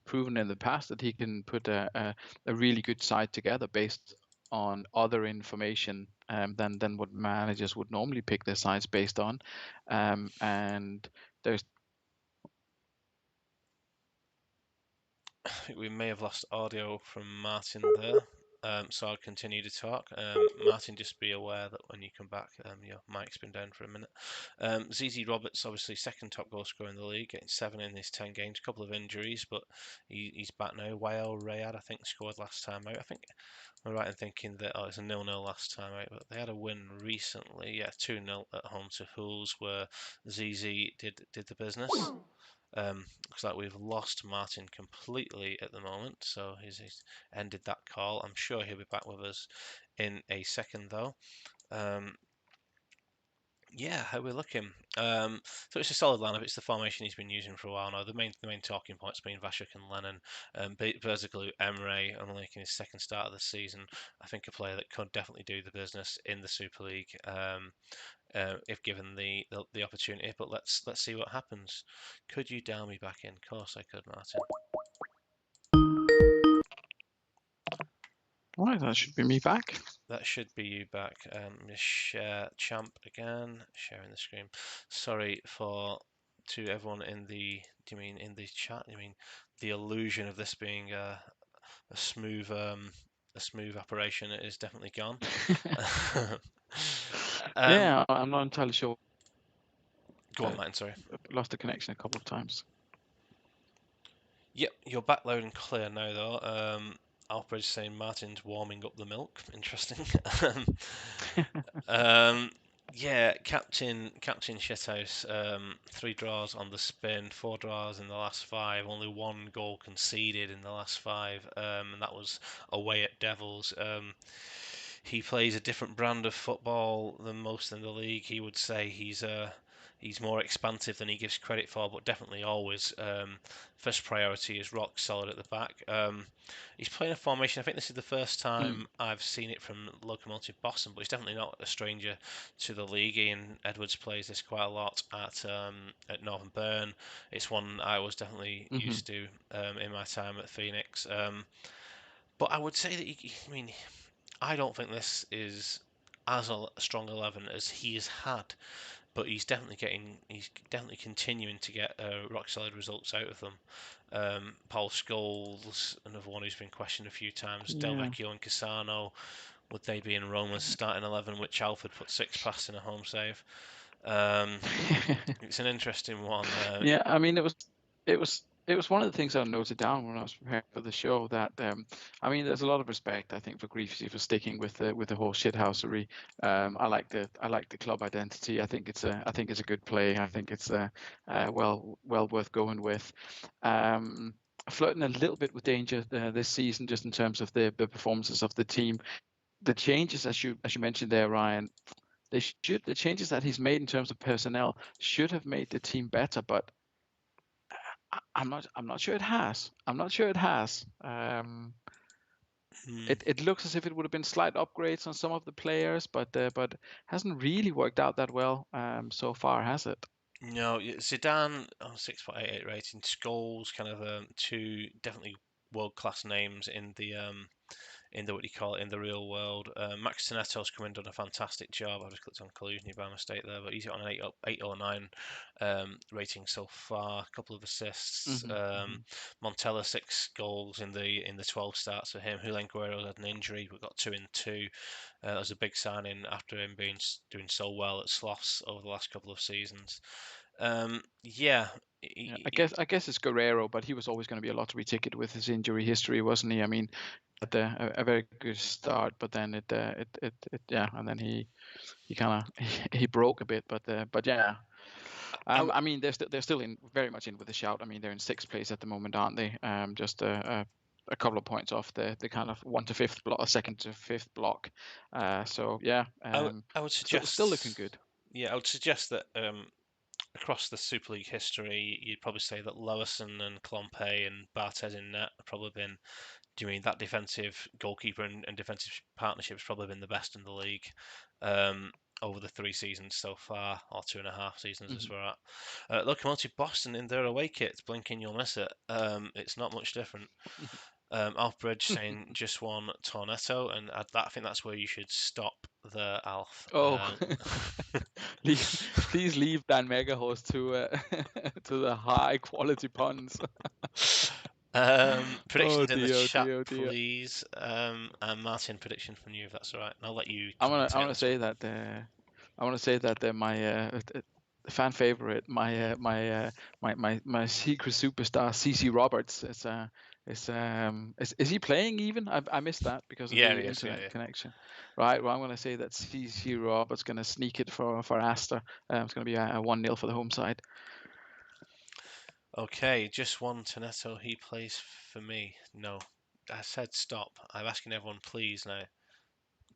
proven in the past that he can put a really good side together based on other information than what managers would normally pick their sides based on. And there's I think we may have lost audio from Martin there. So I'll continue to talk. Martin, just be aware that when you come back, your mic's been down for a minute. ZZ Roberts, obviously second top goal scorer in the league, getting 7 in his 10 games. A couple of injuries, but he's back now. Wael Rayad, I think, scored last time out. I think I'm right in thinking that it's a 0-0 last time out, but they had a win recently. Yeah, 2-0 at home to Hools, where ZZ did the business. Looks like we've lost Martin completely at the moment, so he's ended that call. I'm sure he'll be back with us in a second, though. Yeah, how we're looking. So it's a solid lineup. It's the formation he's been using for a while now. The main talking points being Vashik and Lennon. Basically, Emre only making his second start of the season. I think a player that could definitely do the business in the Super League if given the opportunity. But let's see what happens. Could you dial me back in? Of course I could, Martin. Right, that should be me back. That should be you back. Share Champ again, sharing the screen. Sorry to everyone in the. Do you mean in the chat? You mean the illusion of this being a smooth operation is definitely gone. Yeah, I'm not entirely sure. Go on, Martin. Sorry. Lost the connection a couple of times. Yep, you're back loud and clear now, though. Alfred's saying Martin's warming up the milk. Interesting. Yeah, Captain Shithouse. 3 draws on the spin, 4 draws in the last 5. Only 1 goal conceded in the last 5, and that was away at Devils. He plays a different brand of football than most in the league. He would say he's more expansive than he gives credit for, but definitely always first priority is rock solid at the back. He's playing a formation. I think this is the first time I've seen it from Lokomotiv Boston, but he's definitely not a stranger to the league. Ian Edwards plays this quite a lot at Northern Burn. It's one I was definitely used to in my time at Phoenix. But I would say that I don't think this is as a strong 11 as he has had, but he's definitely continuing to get rock solid results out of them. Paul Scholes, another one who's been questioned a few times. Del Vecchio and Cassano, would they be in Roma's starting 11, which Alfred put 6 past in a home save? It's an interesting one. Yeah, I mean, it was one of the things I noted down when I was preparing for the show that I mean, there's a lot of respect I think for Greasy for sticking with the whole shithousery. I like the club identity. I think it's a good play. I think it's well worth going with. Flirting a little bit with danger this season, just in terms of the performances of the team. The changes, as you mentioned there, Ryan, the changes that he's made in terms of personnel should have made the team better, but I'm not sure it has. I'm not sure it has. It looks as if it would have been slight upgrades on some of the players, but hasn't really worked out that well so far, has it? No, Zidane on 6.88 rating. Scholes, kind of 2 definitely world class names in the what do you call it in the real world. Max Tonetto's come in and done a fantastic job. I just clicked on collusion by mistake there, but he's got an 8 or 9 rating so far. A couple of assists. Montella 6 goals in the 12 starts for him. Julian Guerrero's had an injury. We've got 2 and 2. That was a big signing after him doing so well at Sloths over the last couple of seasons. Yeah. I guess it's Guerrero, but he was always going to be a lottery ticket with his injury history, wasn't he? I mean, had a very good start, but then it and then he kind of he broke a bit, but yeah. I mean, they're still very much in with the shout. I mean, they're in 6th place at the moment, aren't they? Just a couple of points off the kind of 1 to 5th block, 2nd to 5th block. So yeah, I would suggest still looking good. Yeah, I would suggest that across the Super League history, you'd probably say that Lowison and Clompe and Barthez in net have probably been. Do you mean that defensive goalkeeper and defensive partnership has probably been the best in the league over the 3 seasons so far, or 2.5 seasons as we're at. Lokomotiv Boston in their away kit, blinking you'll miss it. It's not much different. Alfred saying just one Tornetto, and I think that's where you should stop the Alf. Oh, please leave Dan Megahorse to to the high quality puns. Predictions in the chat, please. And Martin, prediction from you, if that's all right. And I'll let you. I want to say that my fan favorite, my secret superstar, CC Roberts, is he playing even? I missed that because of the internet connection. Right. Well, I'm going to say that CC Roberts going to sneak it for Aster. It's going to be a 1-0 for the home side. Okay, just one Tonetto. He plays for me. No, I said stop. I'm asking everyone, please now.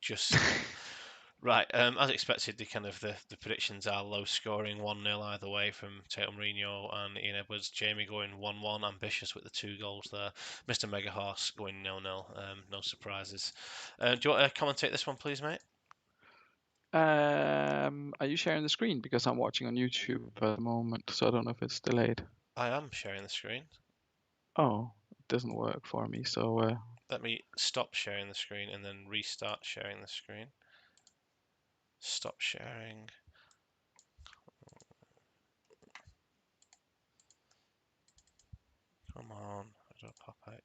Just stop. Right, as expected, the predictions are low scoring, 1-0 either way from Tatum Mourinho and Ian Edwards. Jamie going 1-1, ambitious with the 2 goals there. Mr. Mega Horse going 0-0, no surprises. Do you want to commentate this one, please, mate? Are you sharing the screen? Because I'm watching on YouTube at the moment, so I don't know if it's delayed. I am sharing the screen. Oh, it doesn't work for me, so... Let me stop sharing the screen and then restart sharing the screen. Stop sharing. Come on, how do I pop out?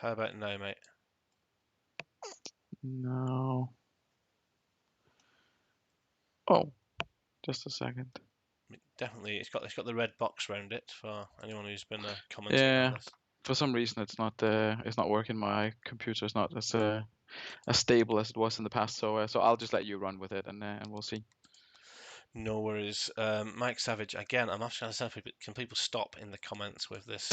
How about now, mate? No. Oh, just a second. Definitely, it's got the red box around it for anyone who's been commentating on Yeah, this. for some reason it's not working. My computer is not as stable as it was in the past, so I'll just let you run with it, and we'll see. No worries. Mike Savage, again, I'm asking myself, can people stop in the comments with this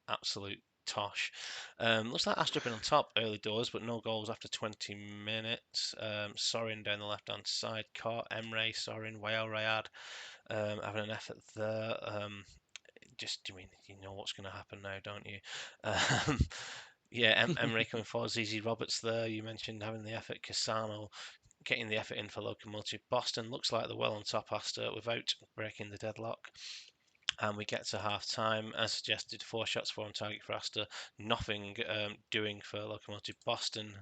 absolute tosh? Looks like Aster have been on top early doors, but no goals after 20 minutes. Sorin down the left-hand side, caught Emre, Sorin, Wael Rayad having an effort there. I mean, you know what's going to happen now, don't you? Yeah, Emre coming forward, Zizi Roberts there. You mentioned having the effort, Cassano getting the effort in for Lokomotiv Boston. Looks like they're well on top Aster without breaking the deadlock. And we get to half time, as suggested, 4 shots, 4 on target for Aster. Nothing doing for Lokomotiv Boston.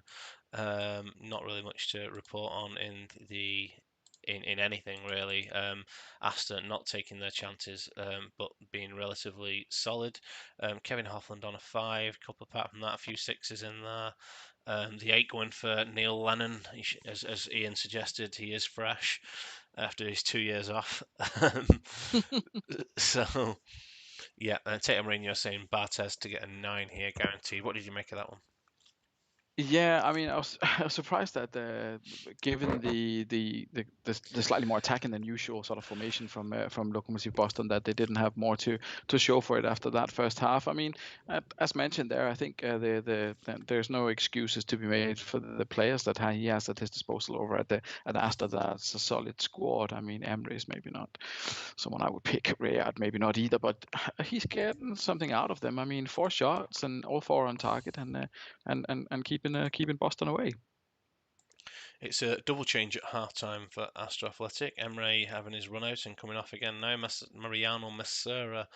Not really much to report on in anything really. Aster not taking their chances, but being relatively solid. Kevin Hoffland on a 5, couple apart from that, a few 6s in there. The 8 going for Neil Lennon, as Ian suggested, he is fresh after his 2 years off. So, yeah, and Tatum Mourinho saying Bartes to get a 9 here, guaranteed. What did you make of that one? Yeah, I mean, I was surprised that given the slightly more attacking than usual sort of formation from Lokomotiv Boston, that they didn't have more to show for it after that first half. I mean, as mentioned there, I think there's no excuses to be made for the players that he has at his disposal over at Aster. That's a solid squad. I mean, Emre is maybe not someone I would pick. Rayard maybe not either, but he's getting something out of them. I mean, 4 shots and all 4 on target, and keeping Boston away. It's a double change at half time for Aster Athletic. Emre having his run out and coming off again now. Mariano Messera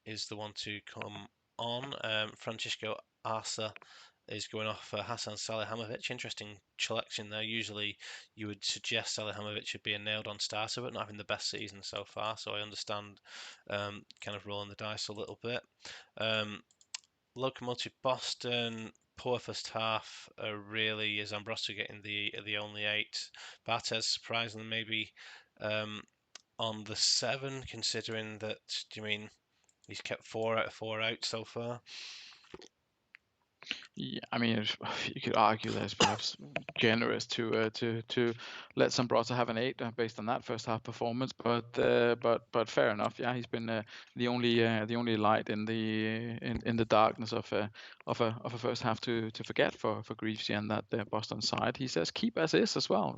is the one to come on. Francisco Arce is going off for Hassan Salihamidzic. Interesting selection there. Usually you would suggest Salihamidzic should be a nailed on starter, but not having the best season so far. So I understand kind of rolling the dice a little bit. Lokomotiv Boston, poor first half. Really, is Ambrosio getting the only 8? Bartes surprisingly maybe on the 7, considering that. Do you mean he's kept 4 out of 4 out so far? Yeah, I mean, you could argue that it's perhaps generous to let Sambrata have an 8 based on that first half performance, but fair enough. Yeah, he's been the only light in the darkness of a first half to forget for Greavesy and that Boston side. He says keep as is as well.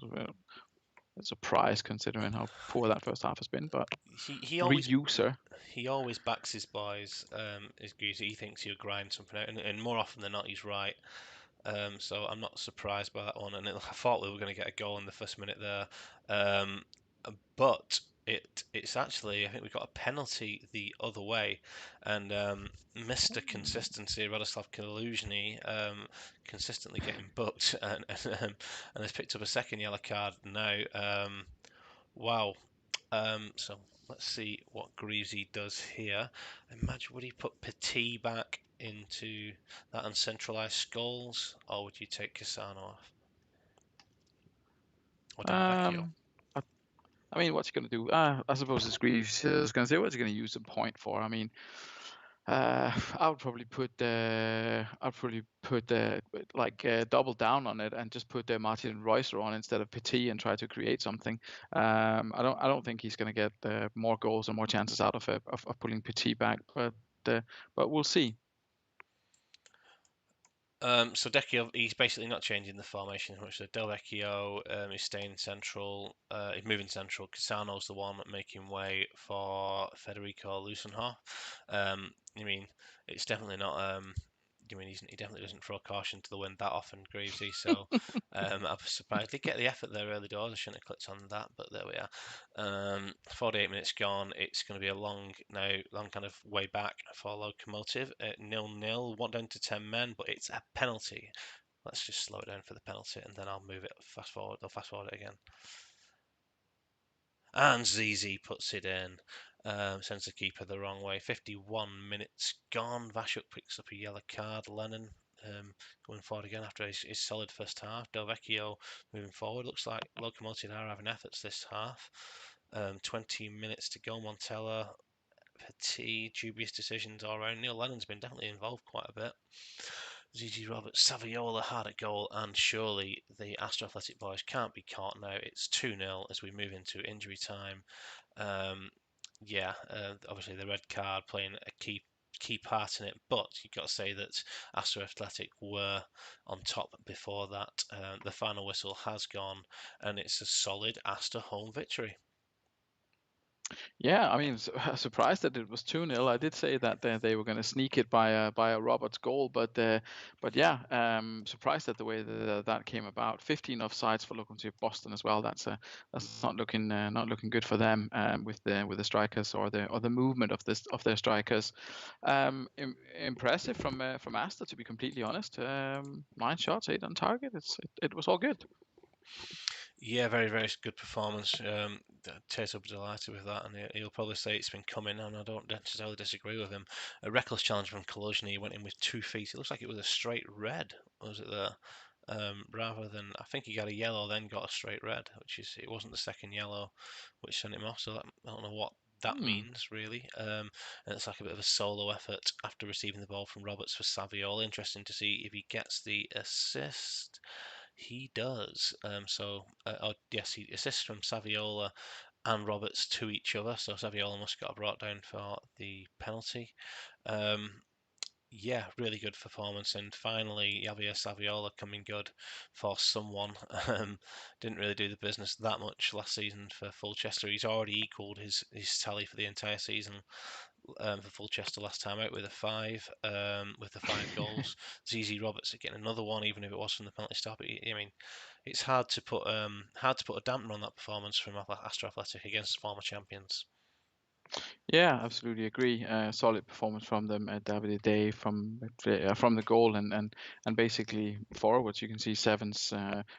It's a surprise considering how poor that first half has been, but He always reuser. he always backs his boys. He thinks he'll grind something out, and more often than not, he's right. So I'm not surprised by that one. And I thought we were going to get a goal in the first minute there, but it's actually, I think we got a penalty the other way, and Mr. Consistency Radoslav Kaluzhny consistently getting booked and has picked up a second yellow card now. Wow. So let's see what Greavesy does here. Imagine, would he put Petit back into that uncentralized skulls, or would you take Cassano off? Or Dan Vecchio? Um, I mean, what's he going to do? I suppose it's Greaves is going to say what's he going to use the point for. I mean, I would probably put double down on it and just put Martin Reusser on instead of Petit and try to create something. I don't think he's going to get more goals or more chances out of pulling Petit back, but we'll see. So Decchio, he's basically not changing the formation as much. So Del Vecchio is staying central. He's moving central. Cassano's the one making way for Federico Lusenhoff. I mean, it's definitely not. I mean, he definitely doesn't throw caution to the wind that often, Greavesy. So I'm surprised. Did get the effort there early doors. I shouldn't have clicked on that, but there we are. 48 minutes gone. It's going to be a long kind of way back for Lokomotiv at 0-0. One down to 10 men, but it's a penalty. Let's just slow it down for the penalty, and then I'll move it fast forward. I'll fast forward it again. And ZZ puts it in. Sends the keeper the wrong way. 51 minutes gone. Vashuk picks up a yellow card. Lennon going forward again after his solid first half. Del Vecchio moving forward. Looks like Lokomotiv are having efforts this half. 20 minutes to go. Montella, Petit, dubious decisions all around. Neil Lennon's been definitely involved quite a bit. Gigi Roberts, Saviola hard at goal, and surely the Aster Athletic boys can't be caught now. It's 2-0 as we move into injury time. Obviously the red card playing a key part in it, but you've got to say that Aster Athletic were on top before that. The final whistle has gone, and it's a solid Aster home victory. Yeah, I mean, surprised that it was 2-0. I did say that they were going to sneak it by a Roberts goal, but yeah, surprised at the way that came about. 15 offsides for Lokomotiv Boston as well. That's not looking good for them with the strikers or the movement of their strikers. Impressive from Aster, to be completely honest. 9 shots, 8 on target. It was all good. Yeah, very, very good performance. Tate's will be delighted with that, and he'll probably say it's been coming, and I don't necessarily disagree with him. A reckless challenge from Kaluzhny. He went in with 2 feet. It looks like it was a straight red, was it there? Rather than, I think he got a yellow, then got a straight red, it wasn't the second yellow which sent him off, so I don't know what that means, really. And it's like a bit of a solo effort after receiving the ball from Roberts for Saviola. Interesting to see if he gets the assist. He does. Yes, he assists from Saviola and Roberts to each other. So Saviola must have got brought down for the penalty. Yeah, really good performance. And finally, Javier Saviola coming good for someone. Didn't really do the business that much last season for Fulchester. He's already equalled his tally for the entire season for Fulchester last time out with the 5 goals. ZZ Roberts getting another one, even if it was from the penalty stop. I mean, it's hard to put a dampener on that performance from Aster Athletic against former champions. Yeah, absolutely agree. Solid performance from them at Davide Day from the goal and basically forwards. You can see sevens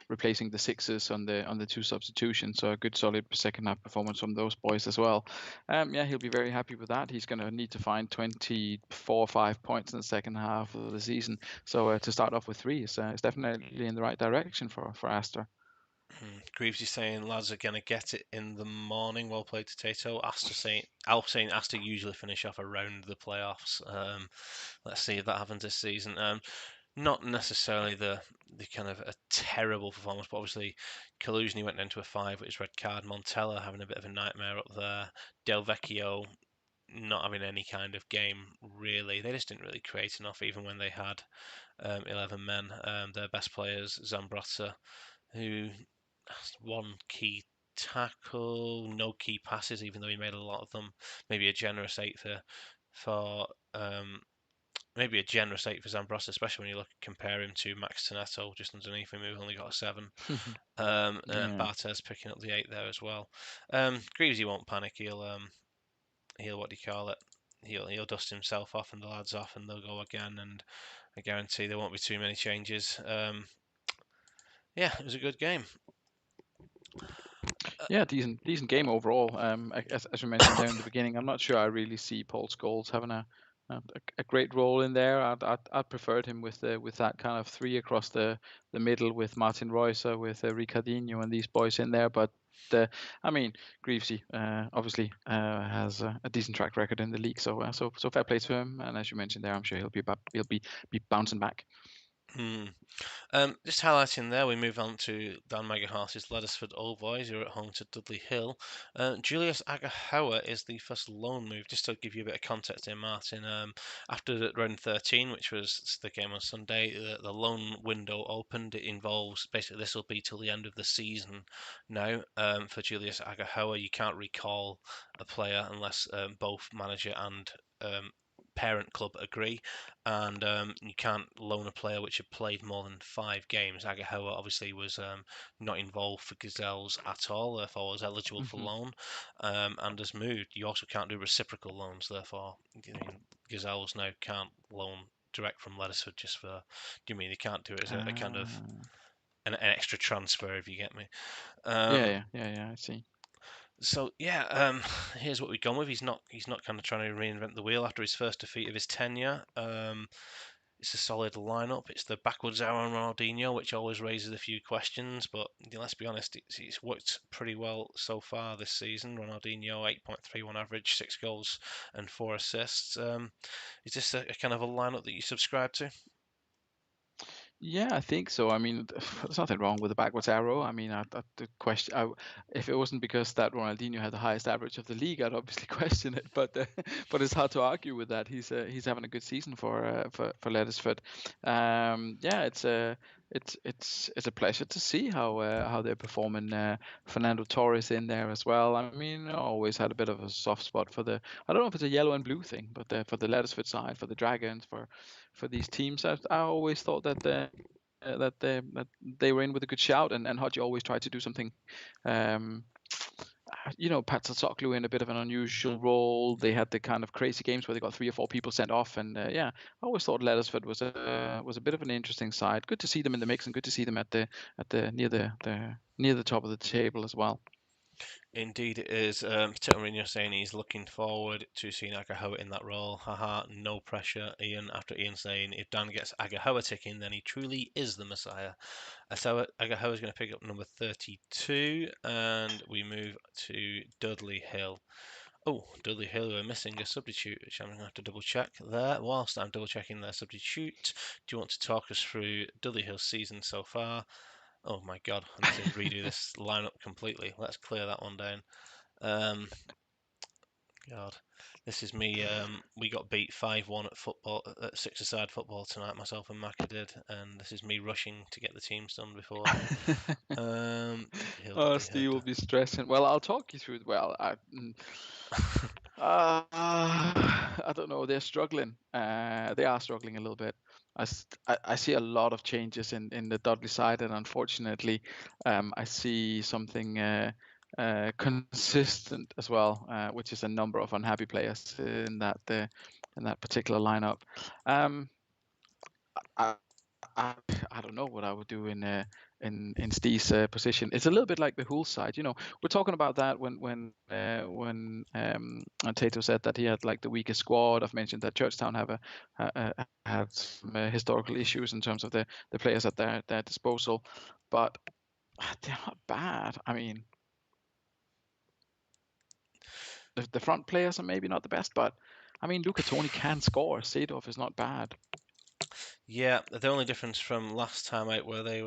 replacing the sixes on the 2 substitutions. So a good solid second half performance from those boys as well. Yeah, he'll be very happy with that. He's going to need to find 24 5 points in the second half of the season. So to start off with 3 is definitely in the right direction for Aster. Greaves is saying lads are going to get it in the morning. Well played to Tato. Alf saying Aster usually finish off around the playoffs. Let's see if that happens this season. Not necessarily the kind of a terrible performance, but obviously Kaluzhny went into a 5 with his red card. Montella having a bit of a nightmare up there. Del Vecchio not having any kind of game really. They just didn't really create enough, even when they had 11 men. Their best players, Zambrotta, who one key tackle, no key passes, even though he made a lot of them. Maybe a generous 8 for maybe a generous 8 for Zambrotta, especially when you compare him to Max Tonetto just underneath him, who only got a 7. And Bartes picking up the 8 there as well. Greavesy won't panic. He'll what do you call it? He'll dust himself off and the lads off, and they'll go again. And I guarantee there won't be too many changes. Yeah, it was a good game. Yeah, decent game overall. As you mentioned there in the beginning, I'm not sure I really see Paul Scholes having a great role in there. I'd preferred him with that kind of 3 across the middle with Martin Reusser, with Ricardinho and these boys in there. But I mean, Greavesy obviously has a decent track record in the league, so fair play to him. And as you mentioned there, I'm sure he'll be bouncing back. Just highlighting there, we move on to Dan Megahart's Laddersford Old Boys, who are at home to Dudley Hill. Julius Agahoua is the first loan move. Just to give you a bit of context here, Martin. After round 13, which was the game on Sunday, the loan window opened. It involves, basically, this will be till the end of the season now for Julius Agahoua. You can't recall a player unless both manager and parent club agree, and you can't loan a player which had played more than 5 games. Agahoua obviously was not involved for Gazelles at all, therefore was eligible for loan, and has moved. You also can't do reciprocal loans, therefore Gazelles now can't loan direct from Laddersford just for. Do you mean they can't do it as a kind of an extra transfer, if you get me? Yeah, I see. So yeah, here's what we've gone with. He's not kind of trying to reinvent the wheel after his first defeat of his tenure. It's a solid lineup. It's the backwards arrow on Ronaldinho, which always raises a few questions, but let's be honest, it's worked pretty well so far this season. Ronaldinho, 8.31 average, 6 goals and 4 assists. Is this a kind of a lineup that you subscribe to? Yeah, I think so. I mean, there's nothing wrong with the backwards arrow. I mean, the question, if it wasn't because that Ronaldinho had the highest average of the league, I'd obviously question it. But it's hard to argue with that. He's having a good season for Laddersford. Yeah, it's a pleasure to see how they're performing. Fernando Torres in there as well. I mean, I always had a bit of a soft spot for the. I don't know if it's a yellow and blue thing, but for the Laddersford side, for the Dragons, for these teams, I always thought that they were in with a good shout, and Hodge always tried to do something. Pat Soklu in a bit of an unusual role. They had the kind of crazy games where they got 3 or 4 people sent off, and I always thought Laddersford was a bit of an interesting side. Good to see them in the mix, and good to see them at the near the top of the table as well. Indeed, it is. Mourinho saying he's looking forward to seeing Agahoua in that role. Haha, no pressure, Ian. After Ian saying if Dan gets Agahoua ticking, then he truly is the Messiah. So Agahoua is going to pick up number 32, and we move to Dudley Hill. Oh, Dudley Hill are missing a substitute, which I'm going to have to double check there. Whilst I'm double checking their substitute, do you want to talk us through Dudley Hill's season so far? Oh my god, I need to redo this lineup completely. Let's clear that one down. God, this is me. We got beat 5-1 at football at 6-a-side football tonight. Myself and Macca did, and this is me rushing to get the teams done before. Dudley Hill, Dudley Steve Hill. will be stressing. Well, I'll talk you through. Well, I don't know. They're struggling. They are struggling a little bit. I see a lot of changes in the Dudley side, and unfortunately, I see something consistent as well, which is a number of unhappy players in that particular lineup. I, I don't know what I would do in Steve's position. It's a little bit like the Hools side. We're talking about that when Tato said that he had like the weakest squad. I've mentioned that Churchtown had some historical issues in terms of the players at their disposal, but they're not bad. I mean, the front players are maybe not the best, but I mean, Luca Toni can score. Seedorf is not bad. Yeah, the only difference from last time out where they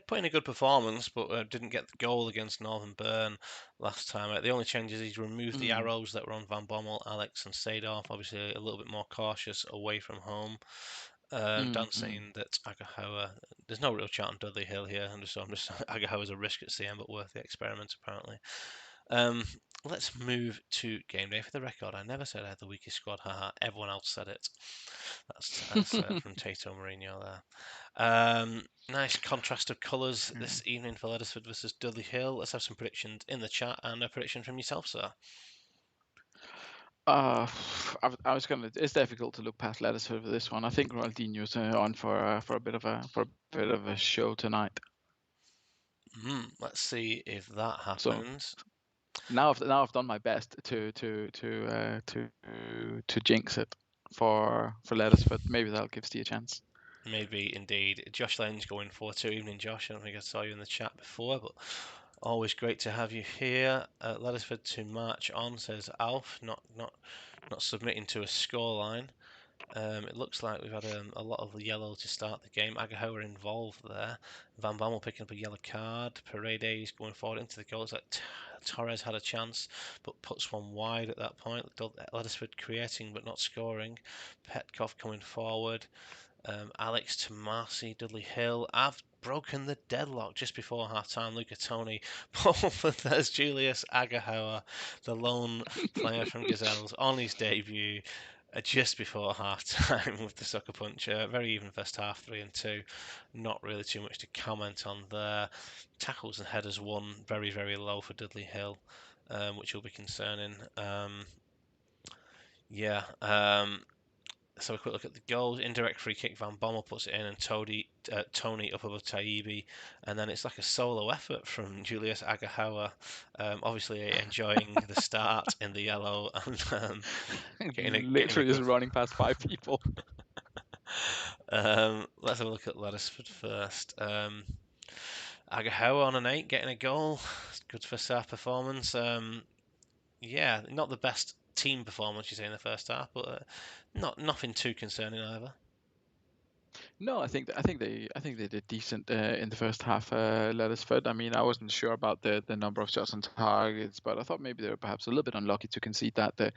put in a good performance, but didn't get the goal against Northern Burn last time out. The only change is he's removed the arrows that were on Van Bommel, Alex, and Seedorf. Obviously, a little bit more cautious away from home. Dan saying that Agahoua, there's no real chance on Dudley Hill here. I'm just Agahoua's a risk at CM, but worth the experiment apparently. Let's move to game day. For the record, I never said I had the weakest squad. Haha, everyone else said it. That's from Tato Mourinho there. Nice contrast of colours this evening for Laddersford versus Dudley Hill. Let's have some predictions in the chat and a prediction from yourself, sir. I was gonna. It's difficult to look past Laddersford for this one. I think Ronaldinho's on for a bit of a show tonight. Let's see if that happens. So now I've done my best to jinx it for Laddersford. Maybe that'll give Steve a chance. Maybe indeed. Josh Lane's going 4-2. Evening, Josh. I don't think I saw you in the chat before, but Always great to have you here. Lettersford to march on, says Alf, not submitting to a scoreline. It looks like we've had a lot of yellow to start the game. Agahoa involved there. Van Bommel picking up a yellow card. Paredes going forward into the goals. Torres had a chance, but puts one wide at that point. Lettersford creating but not scoring. Petkov coming forward. Alex Tomasi, Dudley Hill. I've broken the deadlock just before half time. Luca Toni, Paul there's Julius Agahoa, the lone player from Gazelles, on his debut just before half time with the sucker punch. Very even first half, 3 and 2. Not really too much to comment on there. Tackles and headers won very, very low for Dudley Hill, which will be concerning. Yeah. So a quick look at the goals. Indirect free kick. Van Bommel puts it in, and Tony up above Taibbi, and then it's like a solo effort from Julius Agahoa. Obviously enjoying the start in the yellow and getting a Literally just good. running past 5 people. Let's have a look at Lettersford first. Agahoa on an 8, getting a goal. Good first half performance. Yeah, not the best team performance you say in the first half, but nothing too concerning either. No, I think they did decent in the first half. Lettersford. I mean, I wasn't sure about the number of shots on targets, but I thought maybe they were perhaps a little bit unlucky to concede that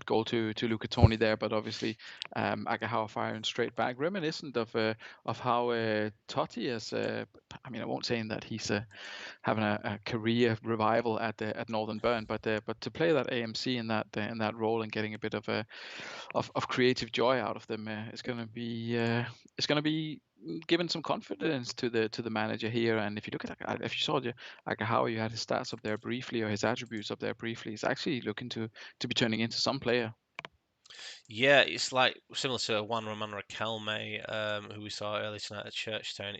goal to Luca Toni there. But obviously, Agahoa firing straight back, reminiscent of how Totti is. I mean, I won't say in that he's having a career revival at Northern Burn, but to play that AMC in that role and getting a bit of creative joy out of them is going to be giving some confidence to the manager here. And if you look at if you saw Agahoa, you had his stats up there briefly, or his attributes up there briefly. He's actually looking to be turning into some player. Yeah, it's like similar to Juan Roman Raquelme, who we saw earlier tonight at Churchtown.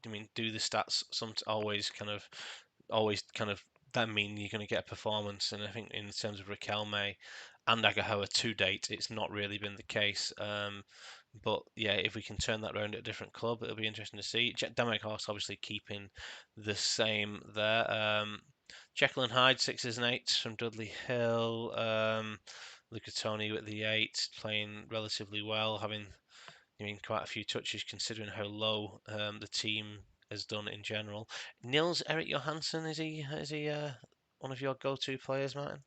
I mean, do the stats always kind of that mean you're going to get a performance? And I think in terms of Raquelme and Agahoa to date, it's not really been the case. But yeah, if we can turn that around at a different club, it'll be interesting to see. Damac Horse obviously keeping the same there. Jekyll and Hyde, 6s and 8s from Dudley Hill. Luca Toni at the 8, playing relatively well, having quite a few touches considering how low the team has done in general. Nils Erik Johansson, is he one of your go-to players, Martin?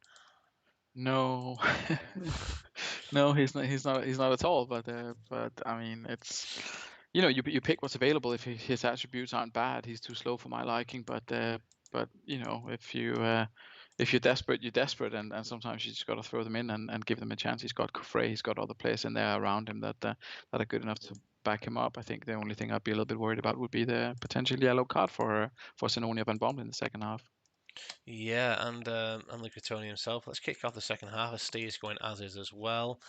No, no, he's not at all. But I mean, it's you pick what's available. If his attributes aren't bad, he's too slow for my liking. But if you're desperate, you're desperate, and sometimes you just got to throw them in and give them a chance. He's got Kufre, he's got other players in there around him that are good enough to back him up. I think the only thing I'd be a little bit worried about would be the potential yellow card for Sinonia Van Bommel in the second half. Yeah, and Luca Toni himself. Let's kick off the second half. Steve is going as is as well.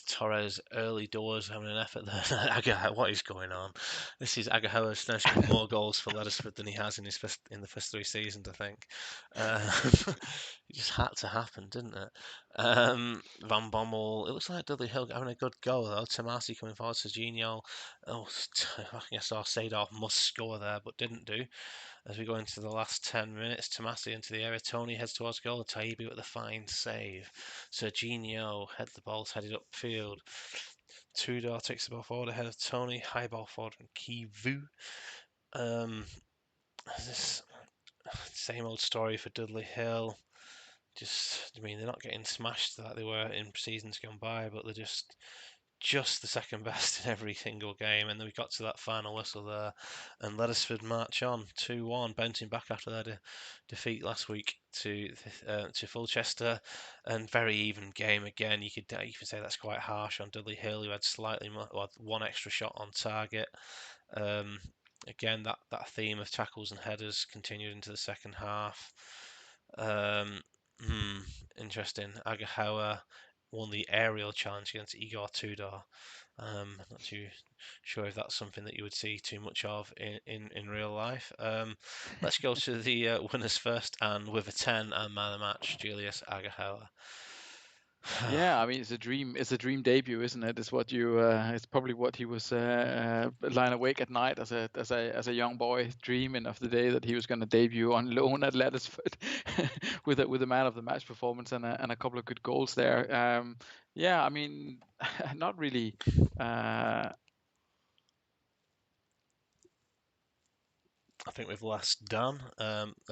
Torres early doors having an effort there. Agahoa, what is going on? This is Agahoa's now scored more goals for Lettersford than he has in the first 3 seasons, I think. It just had to happen, didn't it? Van Bommel. It looks like Dudley Hill having a good go though. Tomasi coming forward to Genial. Oh, I guess our Sadorf must score there, but didn't do. As we go into the last 10 minutes, Tomasi into the area. Tony heads towards goal. Taibbi with a fine save. Serginho the ball's headed upfield. Tudor takes the ball forward ahead of Tony. High ball forward from Kivu. This same old story for Dudley Hill. I mean, they're not getting smashed like they were in seasons gone by, but they're just the second best in every single game. And then we got to that final whistle there, and Lettersford march on 2-1, bouncing back after their defeat last week to Fulchester, and very even game again. You could say that's quite harsh on Dudley Hill, who had slightly more, well, one extra shot on target. Again, that theme of tackles and headers continued into the second half. Um, Interesting. Agahoa won the aerial challenge against Igor Tudor. Not too sure if that's something that you would see too much of in real life. Let's go to the winners first, and with a 10 and man of the match, Julius Agahoa. Yeah, I mean it's a dream. It's a dream debut, isn't it? It's what you. It's probably what he was lying awake at night as a young boy, dreaming of the day that he was going to debut on loan at Lettersford with a man of the match performance and a couple of good goals there. Yeah, I mean, not really. I think we've lost Dan.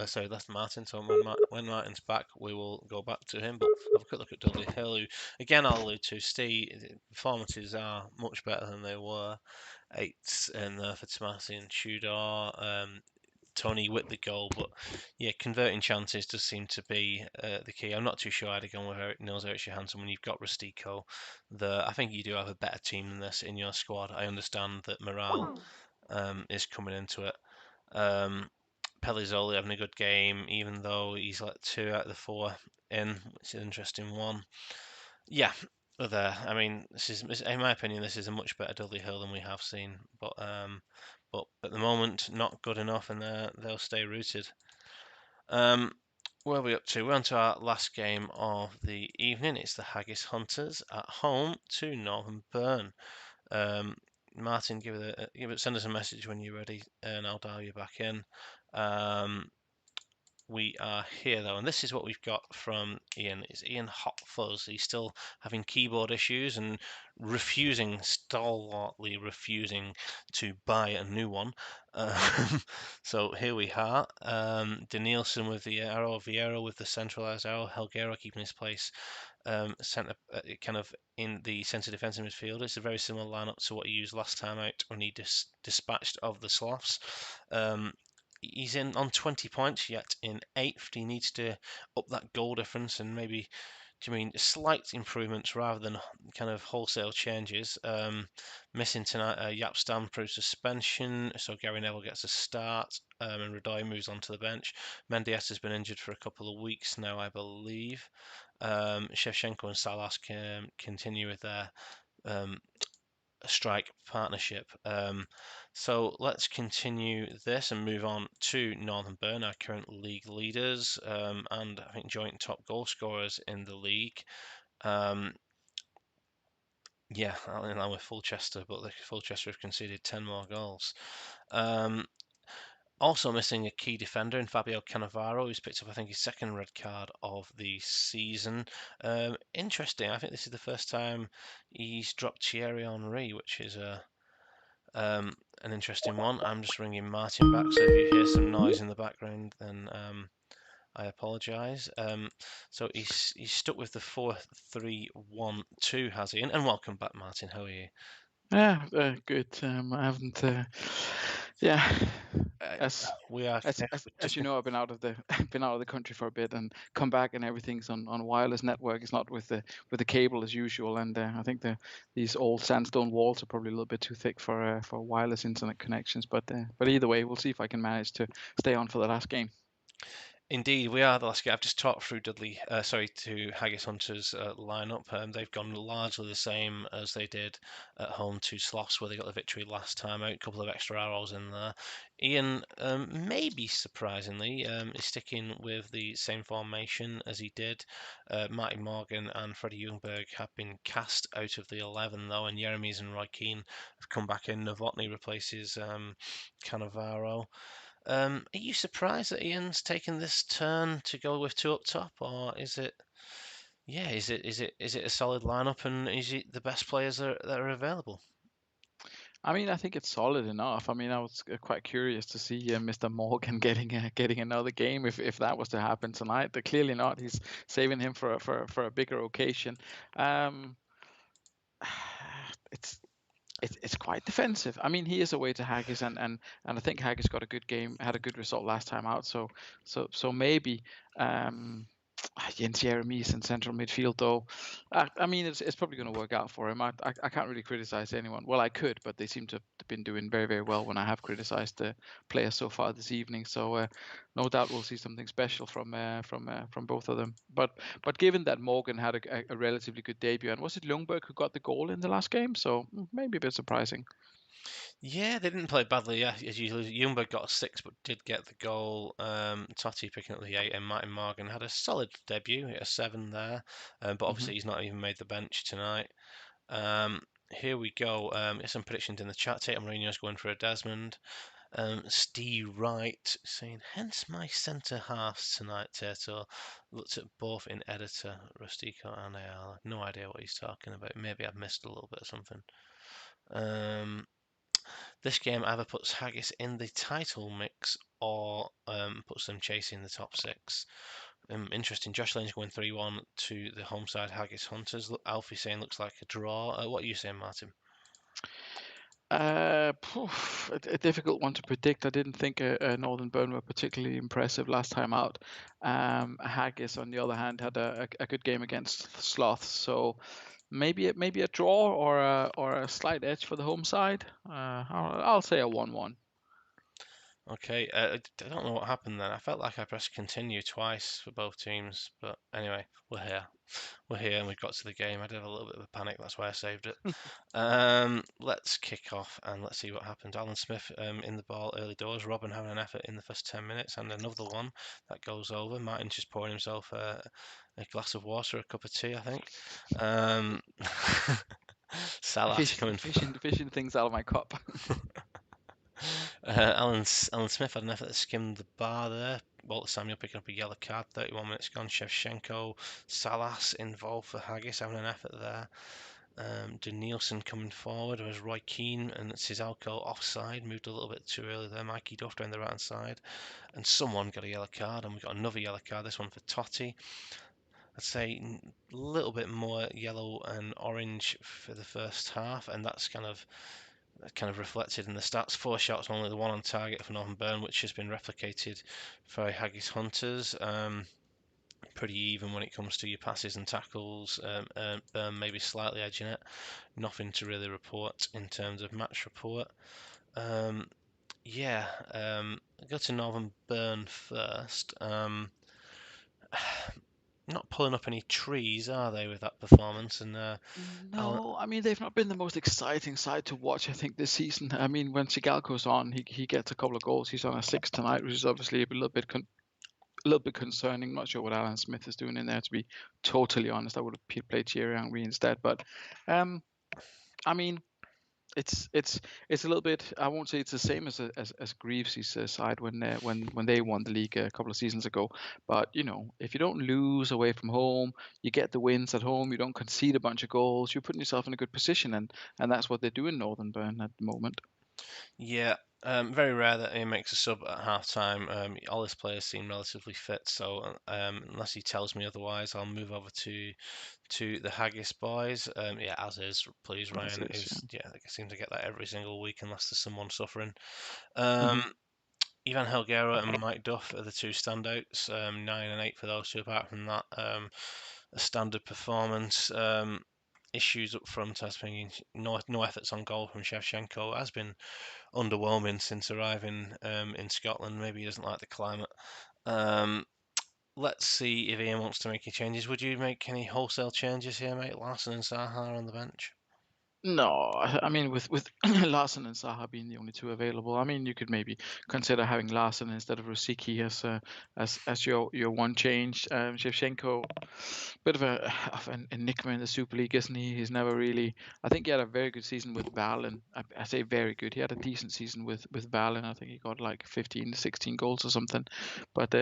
Sorry, left Martin. So when Martin's back, we will go back to him. But have a quick look at Dudley Hill, who, again, I'll allude to. Steve, performances are much better than they were. Eights in there for Tomasi and Tudor. Tony with the goal, but yeah, converting chances does seem to be the key. I'm not too sure I'd have gone with Nils Eric Johansson when you've got Rustico. I think you do have a better team than this in your squad. I understand that morale is coming into it. Pellizzoli having a good game, even though he's let 2 out of the 4 in, which is an interesting one. Yeah, there. I mean, in my opinion, this is a much better Dudley Hill than we have seen. But at the moment, not good enough, and they'll stay rooted. Where are we up to? We're on to our last game of the evening. It's the Haggis Hunters at home to Northern Burn. Martin, send us a message when you're ready, and I'll dial you back in. We are here though, and this is what we've got from Ian. It's Ian Hot Fuzz. He's still having keyboard issues and stalwartly refusing to buy a new one. So here we are. Danielson with the arrow, Vieira with the centralized arrow, Helguero keeping his place centre, kind of in the centre defensive midfield. It's a very similar lineup to what he used last time out when he dispatched of the Sloths. He's in on 20 points, yet in 8th. He needs to up that goal difference and maybe, do you mean slight improvements rather than kind of wholesale changes? Missing tonight, Jaap Stam proves suspension, so Gary Neville gets a start, and Radoi moves on to the bench. Mendes has been injured for a couple of weeks now, I believe. Shevchenko and Salas can continue with their strike partnership. So let's continue this and move on to Northern Burn, our current league leaders, and I think joint top goal scorers in the league. Yeah, in line with Fulchester, but Fulchester have conceded 10 more goals. Also missing a key defender in Fabio Cannavaro, who's picked up, I think, his second red card of the season. Interesting. I think this is the first time he's dropped Thierry Henry, which is an interesting one. I'm just ringing Martin back, so if you hear some noise in the background, then I apologise. So he's stuck with the 4-3-1-2, has he? And welcome back, Martin. How are you? Yeah, good. I haven't. Yeah, We are as you know, I've been out of the been out of the country for a bit and come back, and everything's on wireless network. It's not with the cable as usual, and I think these old sandstone walls are probably a little bit too thick for wireless internet connections. But either way, we'll see if I can manage to stay on for the last game. Indeed, we are the last game. I've just talked through to Haggis Hunters lineup. They've gone largely the same as they did at home to Sloths, where they got the victory last time out. A couple of extra arrows in there. Ian, maybe surprisingly, is sticking with the same formation as he did. Marty Morgan and Freddie Ljungberg have been cast out of the 11, though, and Jeremies and Roy Keane have come back in. Novotny replaces Cannavaro. Are you surprised that Ian's taken this turn to go with 2 up top, or is it? Yeah, is it a solid lineup, and is it the best players that are available? I mean, I think it's solid enough. I mean, I was quite curious to see Mr. Morgan getting another game if that was to happen tonight. But clearly not. He's saving him for a bigger occasion. It's quite defensive. I mean, he is away to Haggis, and I think Haggis got a good game, had a good result last time out. So maybe Jens Jeremies in central midfield, though. I mean, it's probably going to work out for him. I can't really criticize anyone. Well, I could, but they seem to have been doing very, very well when I have criticized the players so far this evening. So no doubt we'll see something special from both of them. But given that Morgan had a relatively good debut, and was it Ljungberg who got the goal in the last game? So maybe a bit surprising. Yeah, they didn't play badly. Yeah, as usual, Ljungberg got a 6, but did get the goal. Totti picking up the 8, and Martin Morgan had a solid debut, hit a 7 there. But Hmm. obviously, he's not even made the bench tonight. Um, Here we go. Here's some predictions in the chat. Tate Mourinho's going for a Desmond. Steve Wright saying, hence my centre halves tonight, Tato. Looked at both in editor, Rustico and Ayala. No idea what he's talking about. Maybe I've missed a little bit of something. This game either puts Haggis in the title mix or puts them chasing the top 6. Interesting. Josh Lane's going 3-1 to the home side Haggis Hunters. Alfie saying looks like a draw. What are you saying, Martin? A difficult one to predict. I didn't think Northern Burn were particularly impressive last time out. Haggis, on the other hand, had a good game against Sloths, so maybe a draw or a slight edge for the home side. I'll say a 1-1. Okay, I don't know what happened then. I felt like I pressed continue twice for both teams, but anyway, we're here. We're here and we got to the game. I did have a little bit of a panic, that's why I saved it. Let's kick off and let's see what happens. Alan Smith in the ball early doors. Robin having an effort in the first 10 minutes and another one that goes over. Martin's just pouring himself a glass of water, a cup of tea, I think. Salas coming. Fishing things out of my cup. Alan Smith had an effort that skimmed the bar there. Walter Samuel picking up a yellow card. 31 minutes gone. Shevchenko, Salas involved for Haggis having an effort there. Danielson coming forward. There was Roy Keane and Sizalco offside. Moved a little bit too early there. Mikey Duff down the right hand side. And someone got a yellow card. And we got another yellow card. This one for Totti. I'd say a little bit more yellow and orange for the first half. And that's kind of reflected in the stats. 4 shots, only the one on target for Northern Burn, which has been replicated for Haggis Hunters. Pretty even when it comes to your passes and tackles. Burn maybe slightly edging it. Nothing to really report in terms of match report. Yeah, I'll go to Northern Burn first. Not pulling up any trees, are they, with that performance? And Alan, No, I mean they've not been the most exciting side to watch. I think this season. I mean when Sigalco's on, he gets a couple of goals. He's on a 6 tonight, which is obviously a little bit concerning. Not sure what Alan Smith is doing in there. To be totally honest, I would have played Thierry Henry instead. But I mean it's a little bit. I won't say it's the same as Greaves' side when they won the league a couple of seasons ago. But if you don't lose away from home, you get the wins at home. You don't concede a bunch of goals. You're putting yourself in a good position, and that's what they do in Northern Burn at the moment. yeah, very rare that he makes a sub at half time. All his players seem relatively fit, so unless he tells me otherwise, I'll move over to the Haggis boys. Yeah, as is, please, That's Ryan. it. Is yeah, I seem to get that every single week unless there's someone suffering. Yeah. Um, Ivan Helguera and Mike Duff are the two standouts. 9 and 8 for those two. Apart from that, a standard performance. Issues up front has been no efforts on goal from Shevchenko. Has been underwhelming since arriving in Scotland. Maybe he doesn't like the climate. Um, let's see if Ian wants to make any changes. Would you make any wholesale changes here, mate? Larson and Saha on the bench. No, I mean with Larson and Saha being the only two available, I mean you could maybe consider having Larson instead of Rosicky as your one change. Shevchenko, bit of an enigma in the Super League, isn't he? He's never really. I think he had a very good season with Valen. I say very good. He had a decent season with Valen. I think he got like 15 to 16 goals or something, but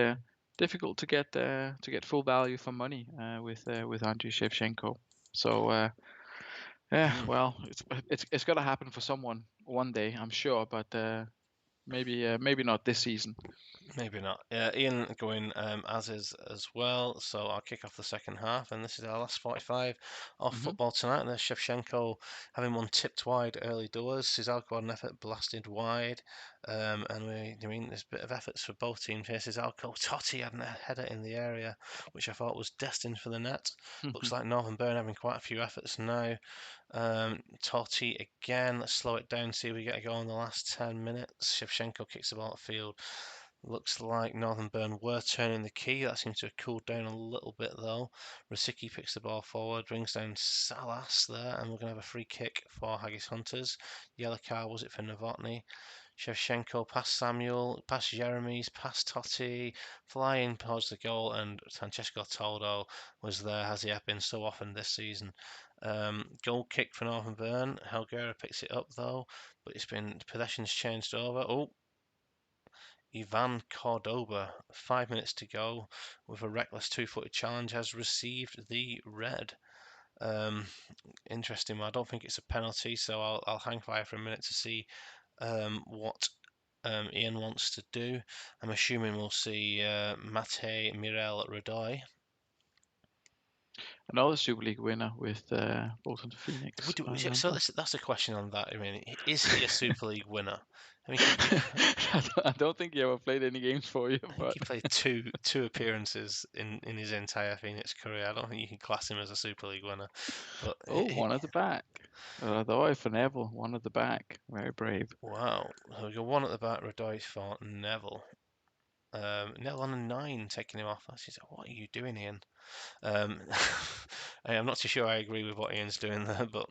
difficult to get full value for money with Andriy Shevchenko. So. Yeah, Mm. well, it's got to happen for someone one day, I'm sure, but maybe not this season. Maybe not. Ian going as is as well. So I'll kick off the second half, and this is our last 45 of Hmm. football tonight. And there's Shevchenko having one tipped wide early doors. Sizalco had an effort blasted wide, and I mean there's a bit of efforts for both teams here. Sizalco, Totti had a header in the area, which I thought was destined for the net. Looks like Northern Burn having quite a few efforts now. Totti again. Let's slow it down. See if we get a goal in the last 10 minutes. Shevchenko kicks the ball at field. Looks like Northern Burn were turning the key. That seems to have cooled down a little bit though. Rosicki picks the ball forward, brings down Salas there, and we're going to have a free kick for Haggis Hunters. Yellow card was it for Novotny? Shevchenko past Samuel, past Jeremy's, past Totti, flying towards the goal, and Francesco Toldo was there, as he had been so often this season. Goal kick for Northern Burn. Helguera picks it up though, but it's been possession's changed over. Oh, Ivan Cordoba, 5 minutes to go, with a reckless two-footed challenge, has received the red. Interesting. I don't think it's a penalty, so I'll hang fire for a minute to see what Ian wants to do. I'm assuming we'll see Mate Mirel Radoy. Another Super League winner with Bolton to Phoenix. I So remember. that's a question on that. I mean, is he a Super League winner? I mean, I don't think he ever played any games for you, I think but he played two appearances in his entire Phoenix career. I don't think you can class him as a Super League winner. But one at the back. Radoy for Neville, one at the back. Very brave. wow, so we got one at the back. Radoy for Neville. Neville on a 9, taking him off. Said, what are you doing, Ian? I'm not too sure I agree with what Ian's doing there, but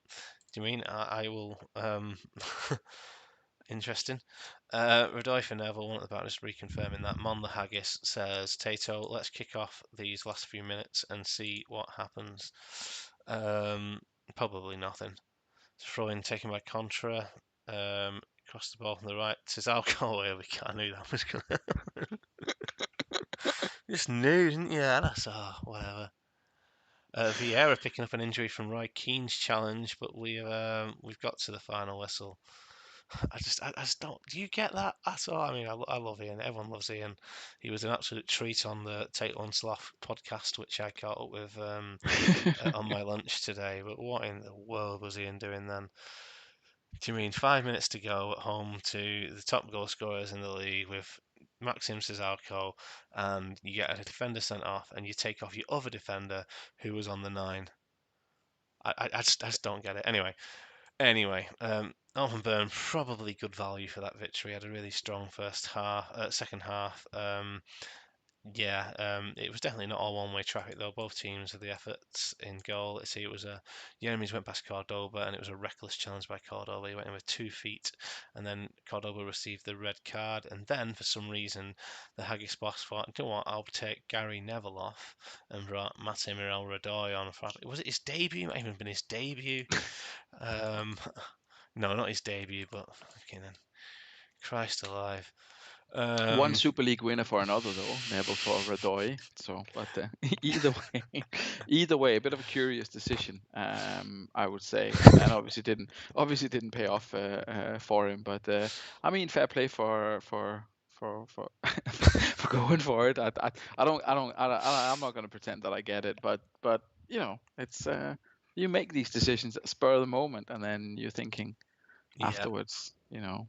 do you mean I will? Interesting. Radoy for Neville, one at the back, just reconfirming that. Mon the Haggis says, Tato, let's kick off these last few minutes and see what happens. Probably nothing. Throw in taken by Contra. Cross the ball from the right. Says alcohol. We can't knew that was going to Just knew, didn't you? That's whatever. Vieira picking up an injury from Roy Keane's challenge, but we've got to the final whistle. I just don't. Do you get that at all? I mean, I love Ian. Everyone loves Ian. He was an absolute treat on the Take One Sloth podcast, which I caught up with on my lunch today. But what in the world was Ian doing then? Do you mean 5 minutes to go at home to the top goal scorers in the league with Maxim Cesarco, and you get a defender sent off, and you take off your other defender who was on the 9? I just don't get it. Anyway, Northern Burn probably good value for that victory. Had a really strong second half. It was definitely not all one-way traffic though. Both teams had the efforts in goal. Let's see, it was Jeremy's went past Cordoba, and it was a reckless challenge by Cordoba. He went in with 2 feet, and then Cordoba received the red card. And then for some reason, the Haggis boss thought, you know what, I'll take Gary Neville off and brought Mate Mirel Radoy on. Was it his debut? It might have even been his debut. No, not his debut, but fucking Christ alive. One Super League winner for another, though. Neville for Radoy. So, but either way, a bit of a curious decision, I would say, and obviously didn't pay off for him. But I mean, fair play for for going for it. I'm not going to pretend that I get it, but you know, it's you make these decisions at spur of the moment, and then you're thinking afterwards, you know.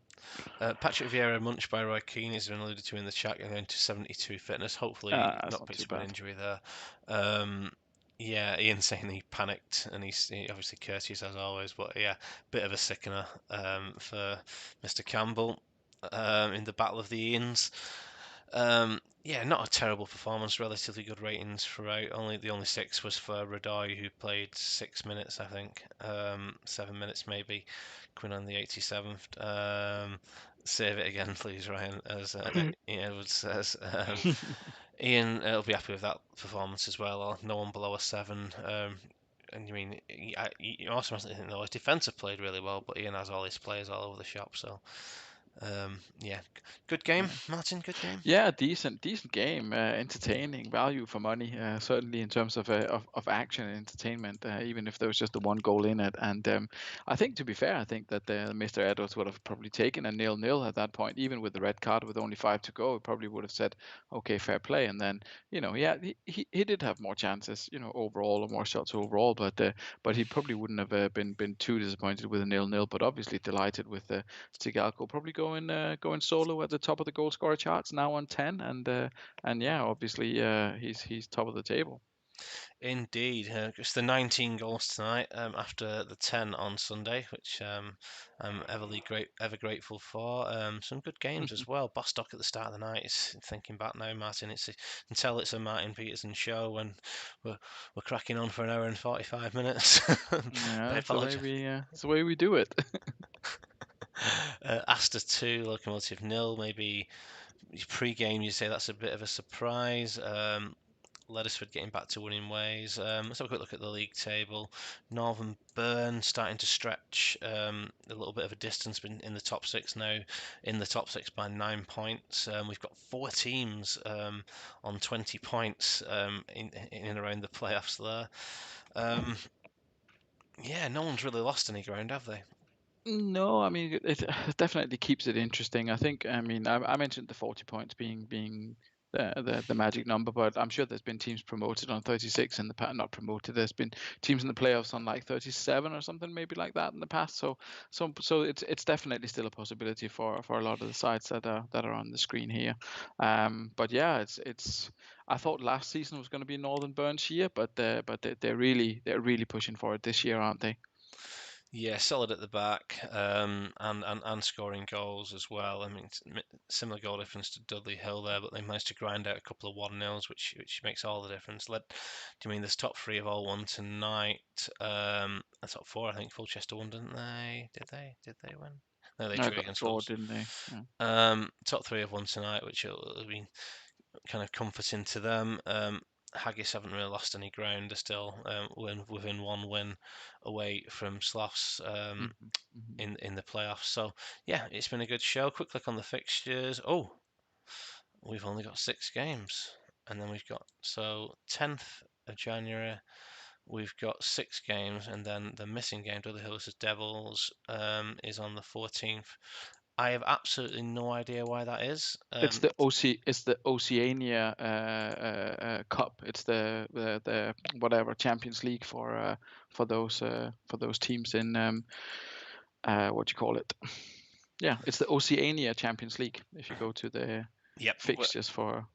Patrick Vieira munched by Roy Keane has been alluded to in the chat, going to 72 fitness. Hopefully That's not not too picked up an bad. injury there. Ian saying he panicked, and he's obviously courteous as always, but yeah, bit of a sickener for Mr. Campbell in the Battle of the Ians. Not a terrible performance. Relatively good ratings throughout. The only 6 was for Radoy, who played 6 minutes, I think, 7 minutes maybe. Quinn on the 87th. Save it again, please, Ryan. As Ian Edwards says. Ian will be happy with that performance as well. Or no one below a 7. And you mean, you also must think, his defence have played really well, but Ian has all his players all over the shop, so. Good game, Martin. Good game. Yeah, decent game, entertaining, value for money. Certainly in terms of action and entertainment, even if there was just the one goal in it. And I think, to be fair, I think that Mr. Edwards would have probably taken a 0-0 at that point, even with the red card with only 5 to go. He probably would have said, "Okay, fair play." And then, he did have more chances, overall, or more shots overall, but he probably wouldn't have been too disappointed with a 0-0. But obviously delighted with Stigalco probably going solo at the top of the goal scorer charts now on 10, and yeah, obviously he's top of the table. Indeed, it's the 19 goals tonight after the 10 on Sunday, which I'm ever grateful for. Some good games as well. Bostock at the start of the night. Is thinking back now, Martin. Until it's a Martin Peterson show when we're cracking on for an hour and 45 minutes. Yeah, I that's the way apologise. we do it. Aster 2, Lokomotiv 0. Maybe pre-game you say that's a bit of a surprise. Leadersford getting back to winning ways. Let's have a quick look at the league table. Northern Burn starting to stretch a little bit of a distance in the top six now, in the top six by 9 points. We've got 4 teams on 20 points in and around the playoffs there. Yeah, no one's really lost any ground, have they? No, I mean it definitely keeps it interesting. I think. I mean, I mentioned the 40 points being the magic number, but I'm sure there's been teams promoted on 36 in the past. Not promoted. There's been teams in the playoffs on like 37 or something, maybe like that in the past. So it's definitely still a possibility for a lot of the sides that are on the screen here. But yeah, it's. I thought last season was going to be Northern Burns year, but they're really pushing for it this year, aren't they? Yeah, solid at the back, and scoring goals as well. I mean, similar goal difference to Dudley Hill there, but they managed to grind out a couple of 1-0s, which makes all the difference. Do you mean there's top three have all won tonight? The top four, I think Fulchester won, didn't they? Did they win? No, they I drew got a against draw, Lowe's. didn't they? Yeah. Top three have won tonight, which will be kind of comforting to them. Haggis haven't really lost any ground. They're still within one win away from Sloths Mhm, mhm. in the playoffs. So yeah, it's been a good show. Quick click on the fixtures. Oh, we've only got 6 games, and then we've got 10th of January. We've got 6 games, and then the missing game, Dudley Hill vs Devils, is on the 14th. I have absolutely no idea why that is. It's the Oceania Cup. It's the whatever Champions League for those teams in what do you call it? Yeah, it's the Oceania Champions League. If you go to the Yep, fixtures for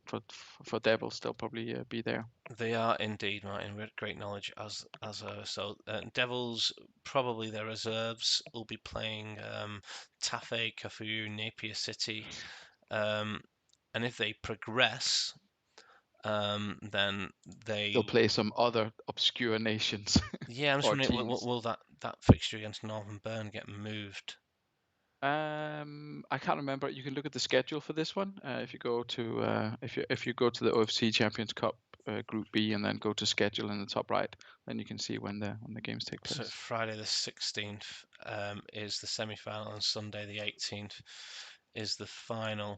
Devils, they'll probably be there. they are indeed, Martin. We had great knowledge as so. Devils probably their reserves will be playing Tafe, Cafu, Napier City, um, and if they progress, then They'll they. play some other obscure nations Yeah, I'm just or wondering, teams. will that fixture against Northern Burn get moved? I can't remember. You can look at the schedule for this one. If you go to if you go to the OFC Champions Cup Group B and then go to schedule in the top right, then you can see when the games take So place. Friday the 16th is the semi-final, and Sunday the 18th is the final.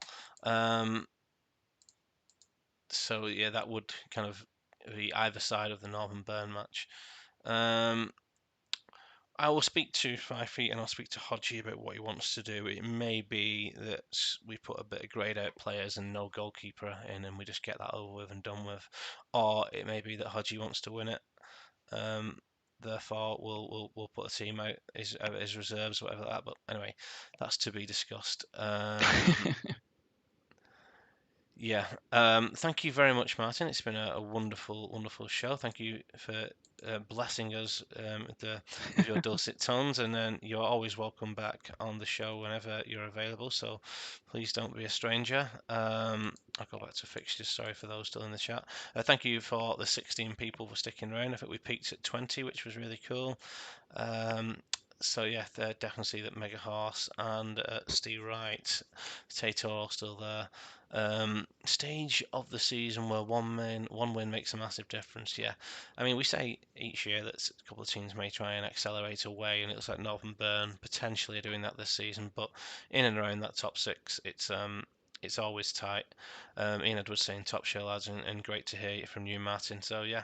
So yeah, that would kind of be either side of the Northern Burn match. Um, I will speak to 5 Feet and I'll speak to Hodgie about what he wants to do. It may be that we put a bit of greyed out players and no goalkeeper in, and we just get that over with and done with. Or it may be that Hodgie wants to win it. Um, Therefore, we'll put a team out his reserves, whatever that. But anyway, that's to be discussed. Yeah. Thank you very much, Martin. It's been a wonderful, wonderful show. Thank you for blessing us with your dulcet tones, and then you're always welcome back on the show whenever you're available. So please don't be a stranger. I'll go back to fixtures. Sorry for those still in the chat. Thank you for the 16 people for sticking around. I think we peaked at 20, which was really cool. So yeah, definitely see that Mega Horse and Steve Wright, Tato still there. Stage of the season where one win makes a massive difference. Yeah, I mean we say each year that a couple of teams may try and accelerate away, and it looks like Northern Burn potentially are doing that this season. But in and around that top six, it's always tight. Ian Edwards saying top show lads, and great to hear it from you, Martin. So yeah,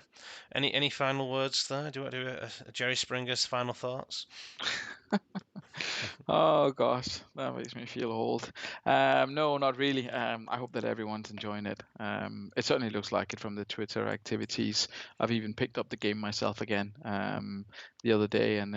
any final words there? Do I do a Jerry Springer's final thoughts? Oh gosh, that makes me feel old. No, not really. I hope that everyone's enjoying it. It certainly looks like it from the Twitter activities. I've even picked up the game myself again the other day and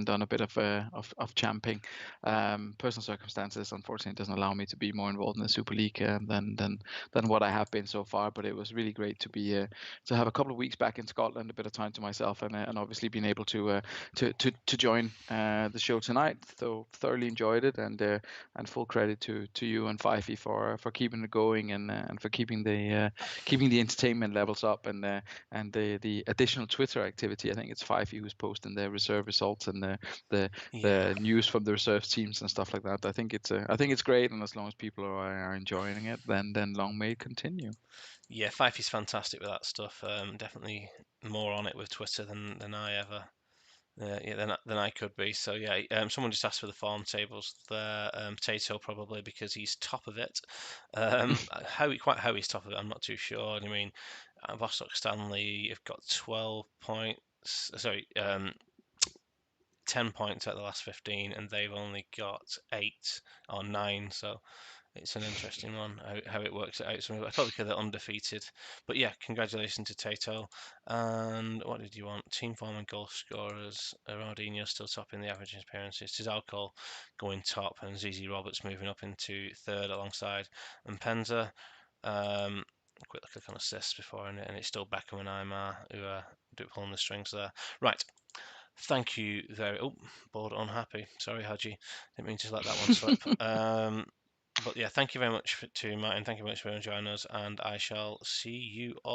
done a bit of champing. Personal circumstances, unfortunately, doesn't allow me to be more involved in the Super League than what I have been so far. But it was really great to be to have a couple of weeks back in Scotland, a bit of time to myself, and obviously being able to join the show tonight. So thoroughly enjoyed it, and full credit to you and Fifey for keeping it going and for keeping the entertainment levels up and the additional Twitter activity. I think it's Fifey who's posting the reserve results and the news from the reserve teams and stuff like that. I think it's great, and as long as people are enjoying it, then long may it continue. Yeah, Fifey's fantastic with that stuff. Definitely more on it with Twitter than I ever than I could be. So yeah, someone just asked for the form tables there. Potato probably because he's top of it. How he's top of it, I'm not too sure. I mean, Bostock Stanley have got 12 points. Sorry, 10 points out of the last 15, and they've only got 8 or 9. So it's an interesting one how it works out. So I thought because they're undefeated, but yeah, congratulations to Tato. And what did you want? Team form and goal scorers. Ronaldinho still topping the average appearances. Tizalco going top, and ZZ Roberts moving up into third alongside and Penza. Quick look on assists before, and it's still Beckham and Aymar who are pulling the strings there. Right. Thank you very. Oh, bored, unhappy. Sorry, Haji. Didn't mean to let that one slip. But yeah, thank you very much to Martin. Thank you very much for joining us, and I shall see you all.